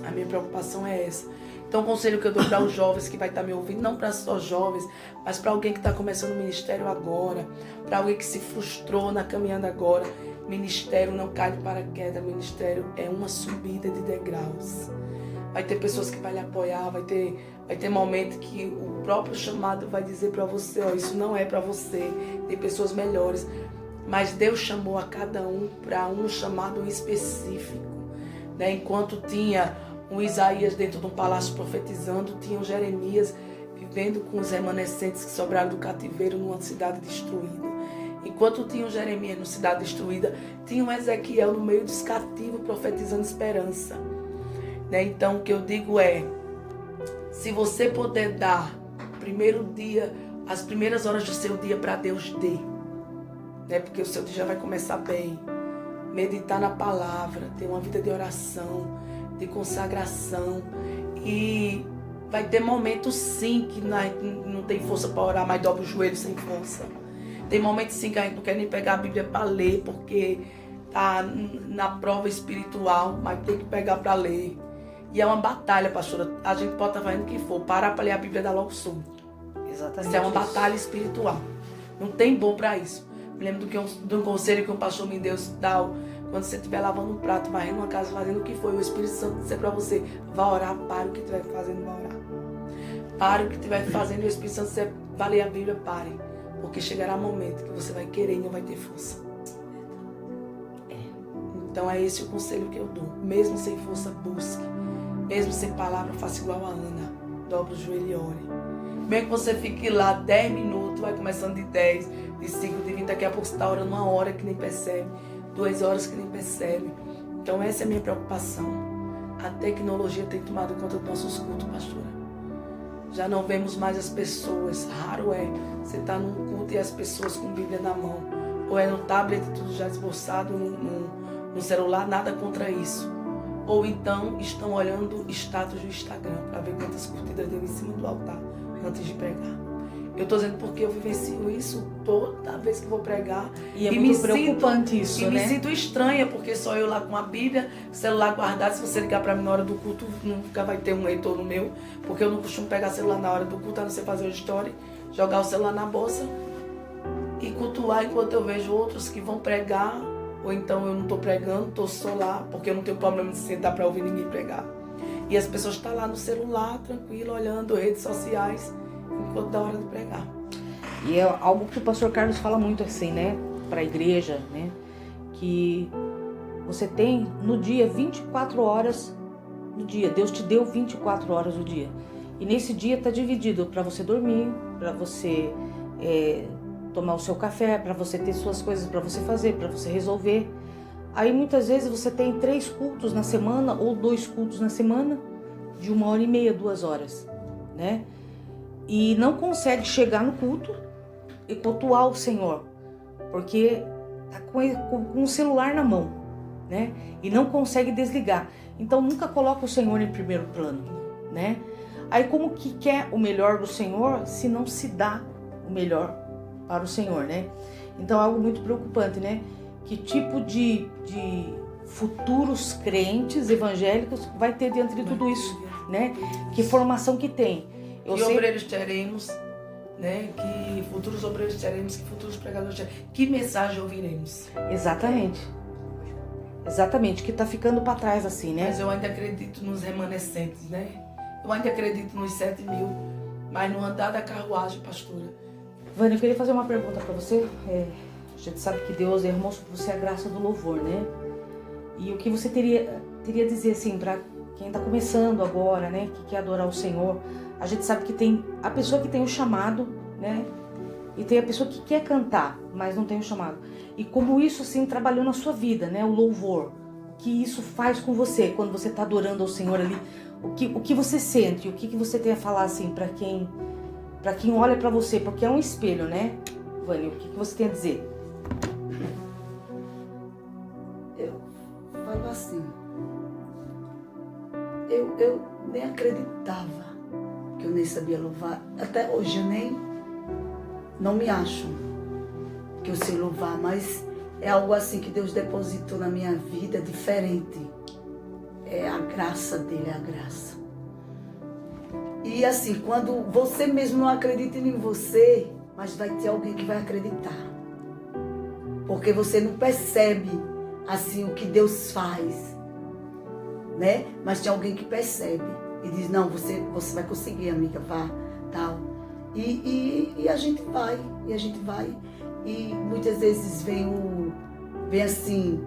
A minha preocupação é essa. Então o conselho que eu dou para os jovens que vai estar me ouvindo, não para só jovens, mas para alguém que está começando o ministério agora, para alguém que se frustrou na caminhada agora, ministério não cai de paraquedas, ministério é uma subida de degraus. Vai ter pessoas que vão lhe apoiar, vai ter momento que o próprio chamado vai dizer para você, ó, isso não é para você, tem pessoas melhores. Mas Deus chamou a cada um para um chamado específico. Né? Enquanto tinha um Isaías dentro de um palácio profetizando, tinha um Jeremias vivendo com os remanescentes que sobraram do cativeiro numa cidade destruída. Enquanto tinha um Jeremias numa cidade destruída, tinha um Ezequiel no meio dos cativos profetizando esperança. Então, o que eu digo é, se você puder dar primeiro dia, as primeiras horas do seu dia para Deus, dê. Né? Porque o seu dia já vai começar bem. Meditar na palavra, ter uma vida de oração, de consagração. E vai ter momentos sim que não tem força para orar, mas dobra o joelho sem força. Tem momentos sim que a gente não quer nem pegar a Bíblia para ler, porque tá na prova espiritual, mas tem que pegar para ler. E é uma batalha, pastora. A gente pode estar fazendo o que for. Parar para ler a Bíblia dá logo sumo. Exatamente. Isso é uma batalha espiritual. Não tem bom para isso. Me lembro de um conselho que um pastor me deu, quando você estiver lavando um prato, varrendo uma casa, fazendo o que for, o Espírito Santo dizer para você, vá orar, pare o que estiver fazendo, vá orar. Pare o que estiver fazendo, e o Espírito Santo dizer, vá ler a Bíblia, pare. Porque chegará um momento que você vai querer e não vai ter força. Então é esse o conselho que eu dou. Mesmo sem força, busque. Mesmo sem palavra, faça igual a Ana. Dobra o joelho e ore. Mesmo que você fique lá 10 minutos, vai começando de 10, de 5, de 20, daqui a pouco você está orando 1 hora que nem percebe, 2 horas que nem percebe. Então essa é a minha preocupação. A tecnologia tem tomado conta dos nossos cultos, pastora. Já não vemos mais as pessoas. Raro é você estar num culto e as pessoas com Bíblia na mão. ou é no tablet, tudo já esboçado no celular, nada contra isso. Ou então estão olhando status do Instagram para ver quantas curtidas deu em cima do altar antes de pregar. Eu estou dizendo porque eu vivencio isso toda vez que vou pregar. E é muito preocupante isso, né? E me né? sinto estranha, porque só eu lá com a Bíblia, celular guardado. Se você ligar para mim na hora do culto, nunca vai ter um retorno meu, porque eu não costumo pegar celular na hora do culto, a não ser fazer o story, jogar o celular na bolsa e cultuar enquanto eu vejo outros que vão pregar, ou então eu não estou pregando, estou só lá, porque eu não tenho problema de sentar para ouvir ninguém pregar. E as pessoas estão lá no celular, tranquilo, olhando redes sociais, enquanto da hora de pregar. E é algo que o pastor Carlos fala muito assim, né? Para a igreja, né? Que você tem no dia 24 horas no dia. Deus te deu 24 horas no dia. E nesse dia está dividido para você dormir, para você tomar o seu café, para você ter suas coisas para você fazer, para você resolver. Aí muitas vezes você tem 3 cultos na semana ou 2 cultos na semana de 1h30, 2 horas, né? E não consegue chegar no culto e cultuar o Senhor, porque tá com o celular na mão, né? E não consegue desligar. Então nunca coloca o Senhor em primeiro plano, né? Aí como que quer o melhor do Senhor se não se dá o melhor para o Senhor, né? Então é algo muito preocupante, né? Que tipo de futuros crentes evangélicos vai ter diante de tudo isso, né? Que formação que tem. Obreiros teremos, né? Que futuros obreiros teremos, que futuros pregadores teremos, que mensagem ouviremos. Exatamente. Exatamente, que tá ficando para trás assim, né? Mas eu ainda acredito nos remanescentes, né? Eu ainda acredito nos 7.000, mas no andar da carruagem, pastora. Vânia, eu queria fazer uma pergunta para você. A gente sabe que Deus derramou sobre você a graça do louvor, né? E o que você teria a dizer assim para quem tá começando agora, né? Que quer adorar o Senhor? A gente sabe que tem a pessoa que tem o chamado, né? E tem a pessoa que quer cantar, mas não tem o chamado. E como isso, assim, trabalhou na sua vida, né? O louvor. O que isso faz com você quando você está adorando ao Senhor ali? O que você sente? O que você tem a falar, assim, para quem olha para você? Porque é um espelho, né, Vânia? O que você tem a dizer? Eu falo assim. Eu nem acreditava que eu nem sabia louvar. Até hoje eu não me acho que eu sei louvar, mas é algo assim que Deus depositou na minha vida diferente. É a graça dele, é a graça. E assim, quando você mesmo não acredita em você, mas vai ter alguém que vai acreditar. Porque você não percebe assim o que Deus faz, né? Mas tem alguém que percebe e diz, não, você vai conseguir, amiga, vá, tal. E a gente vai, e muitas vezes vem assim,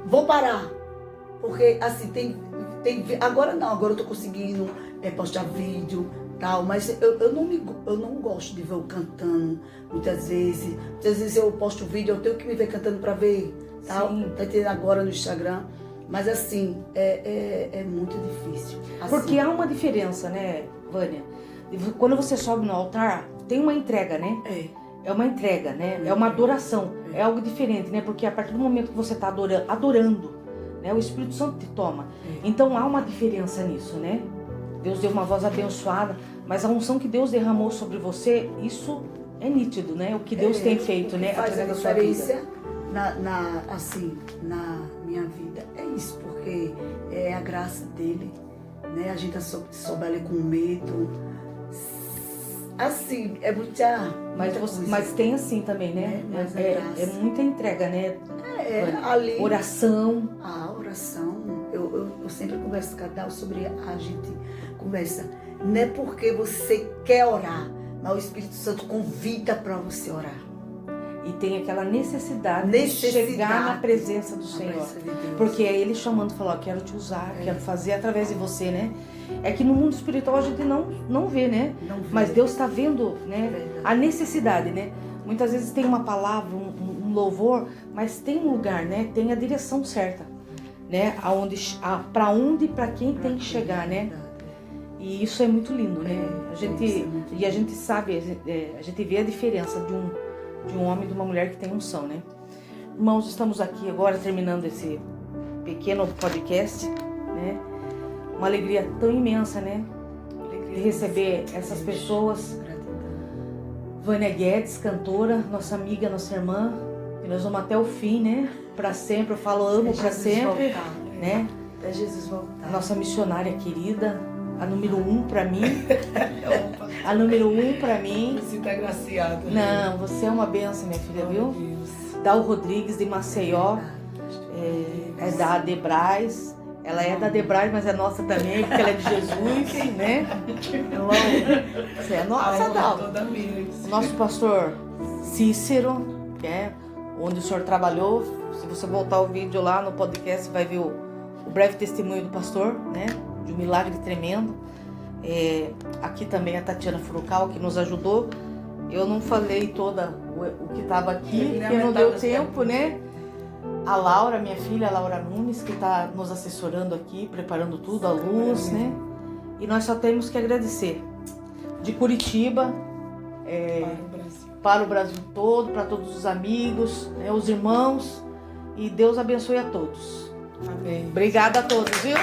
vou parar, porque assim, agora eu tô conseguindo postar vídeo, tal, mas eu não gosto de ver eu cantando, muitas vezes eu posto vídeo, eu tenho que me ver cantando para ver, tal, tá tendo agora no Instagram. Mas assim, é muito difícil. Assim. Porque há uma diferença, né, Vânia? Quando você sobe no altar, tem uma entrega, né? É uma entrega, né? É uma adoração. É algo diferente, né? Porque a partir do momento que você está adorando, né? O Espírito Santo te toma. Então há uma diferença nisso, né? Deus deu uma voz abençoada, mas a unção que Deus derramou sobre você, isso é nítido, né? O que Deus tem feito, né? Faz a através da sua diferença vida. na minha vida. É isso, porque é a graça dele, né? A gente soube ali com medo. Assim, é muita Mas tem assim também, né? É muita entrega, né? Ali. Oração. A oração. Eu sempre converso com a Dal sobre a gente conversa. Não é porque você quer orar, mas o Espírito Santo convida para você orar. E tem aquela necessidade de chegar na presença do Senhor. Porque é Ele chamando, falando, quero te usar, quero fazer através de você, né? É que no mundo espiritual a gente não vê, né? Não vê. Mas Deus está vendo, né? A necessidade, né? Muitas vezes tem uma palavra, um louvor, mas tem um lugar, né? Tem a direção certa, né? Para onde e para quem tem que chegar, né? E isso é muito lindo, né? A gente sabe, a gente vê a diferença de de um homem e de uma mulher que tem unção, né? Irmãos, estamos aqui agora terminando esse pequeno podcast, né? Uma alegria tão imensa, né? De receber essas pessoas. Vânia Guedes, cantora, nossa amiga, nossa irmã, e nós vamos até o fim, né? Para sempre, eu falo amo para sempre, né? Até Jesus voltar. A nossa missionária querida, a número 1 para mim. A número 1 para mim. Me sinto agraciada. Não, você é uma benção, minha filha, viu? Deus. Dal Rodrigues de Maceió, é da Adebrais. Ela é da Adebrais, mas é nossa também, porque ela é de Jesus, né? Então, você é nossa, Dal. Toda minha. O nosso pastor Cícero, que é onde o senhor trabalhou. Se você voltar o vídeo lá no podcast, vai ver o breve testemunho do pastor, né? De um milagre tremendo. Aqui também a Tatiana Furukawa, que nos ajudou. Eu não falei toda o que estava aqui, porque não deu tempo, né? A Laura, minha filha, a Laura Nunes, que está nos assessorando aqui, preparando tudo, a luz, né? E nós só temos que agradecer. De Curitiba, para o Brasil todo, para todos os amigos, né, os irmãos. E Deus abençoe a todos. Amém. Obrigada a todos, viu?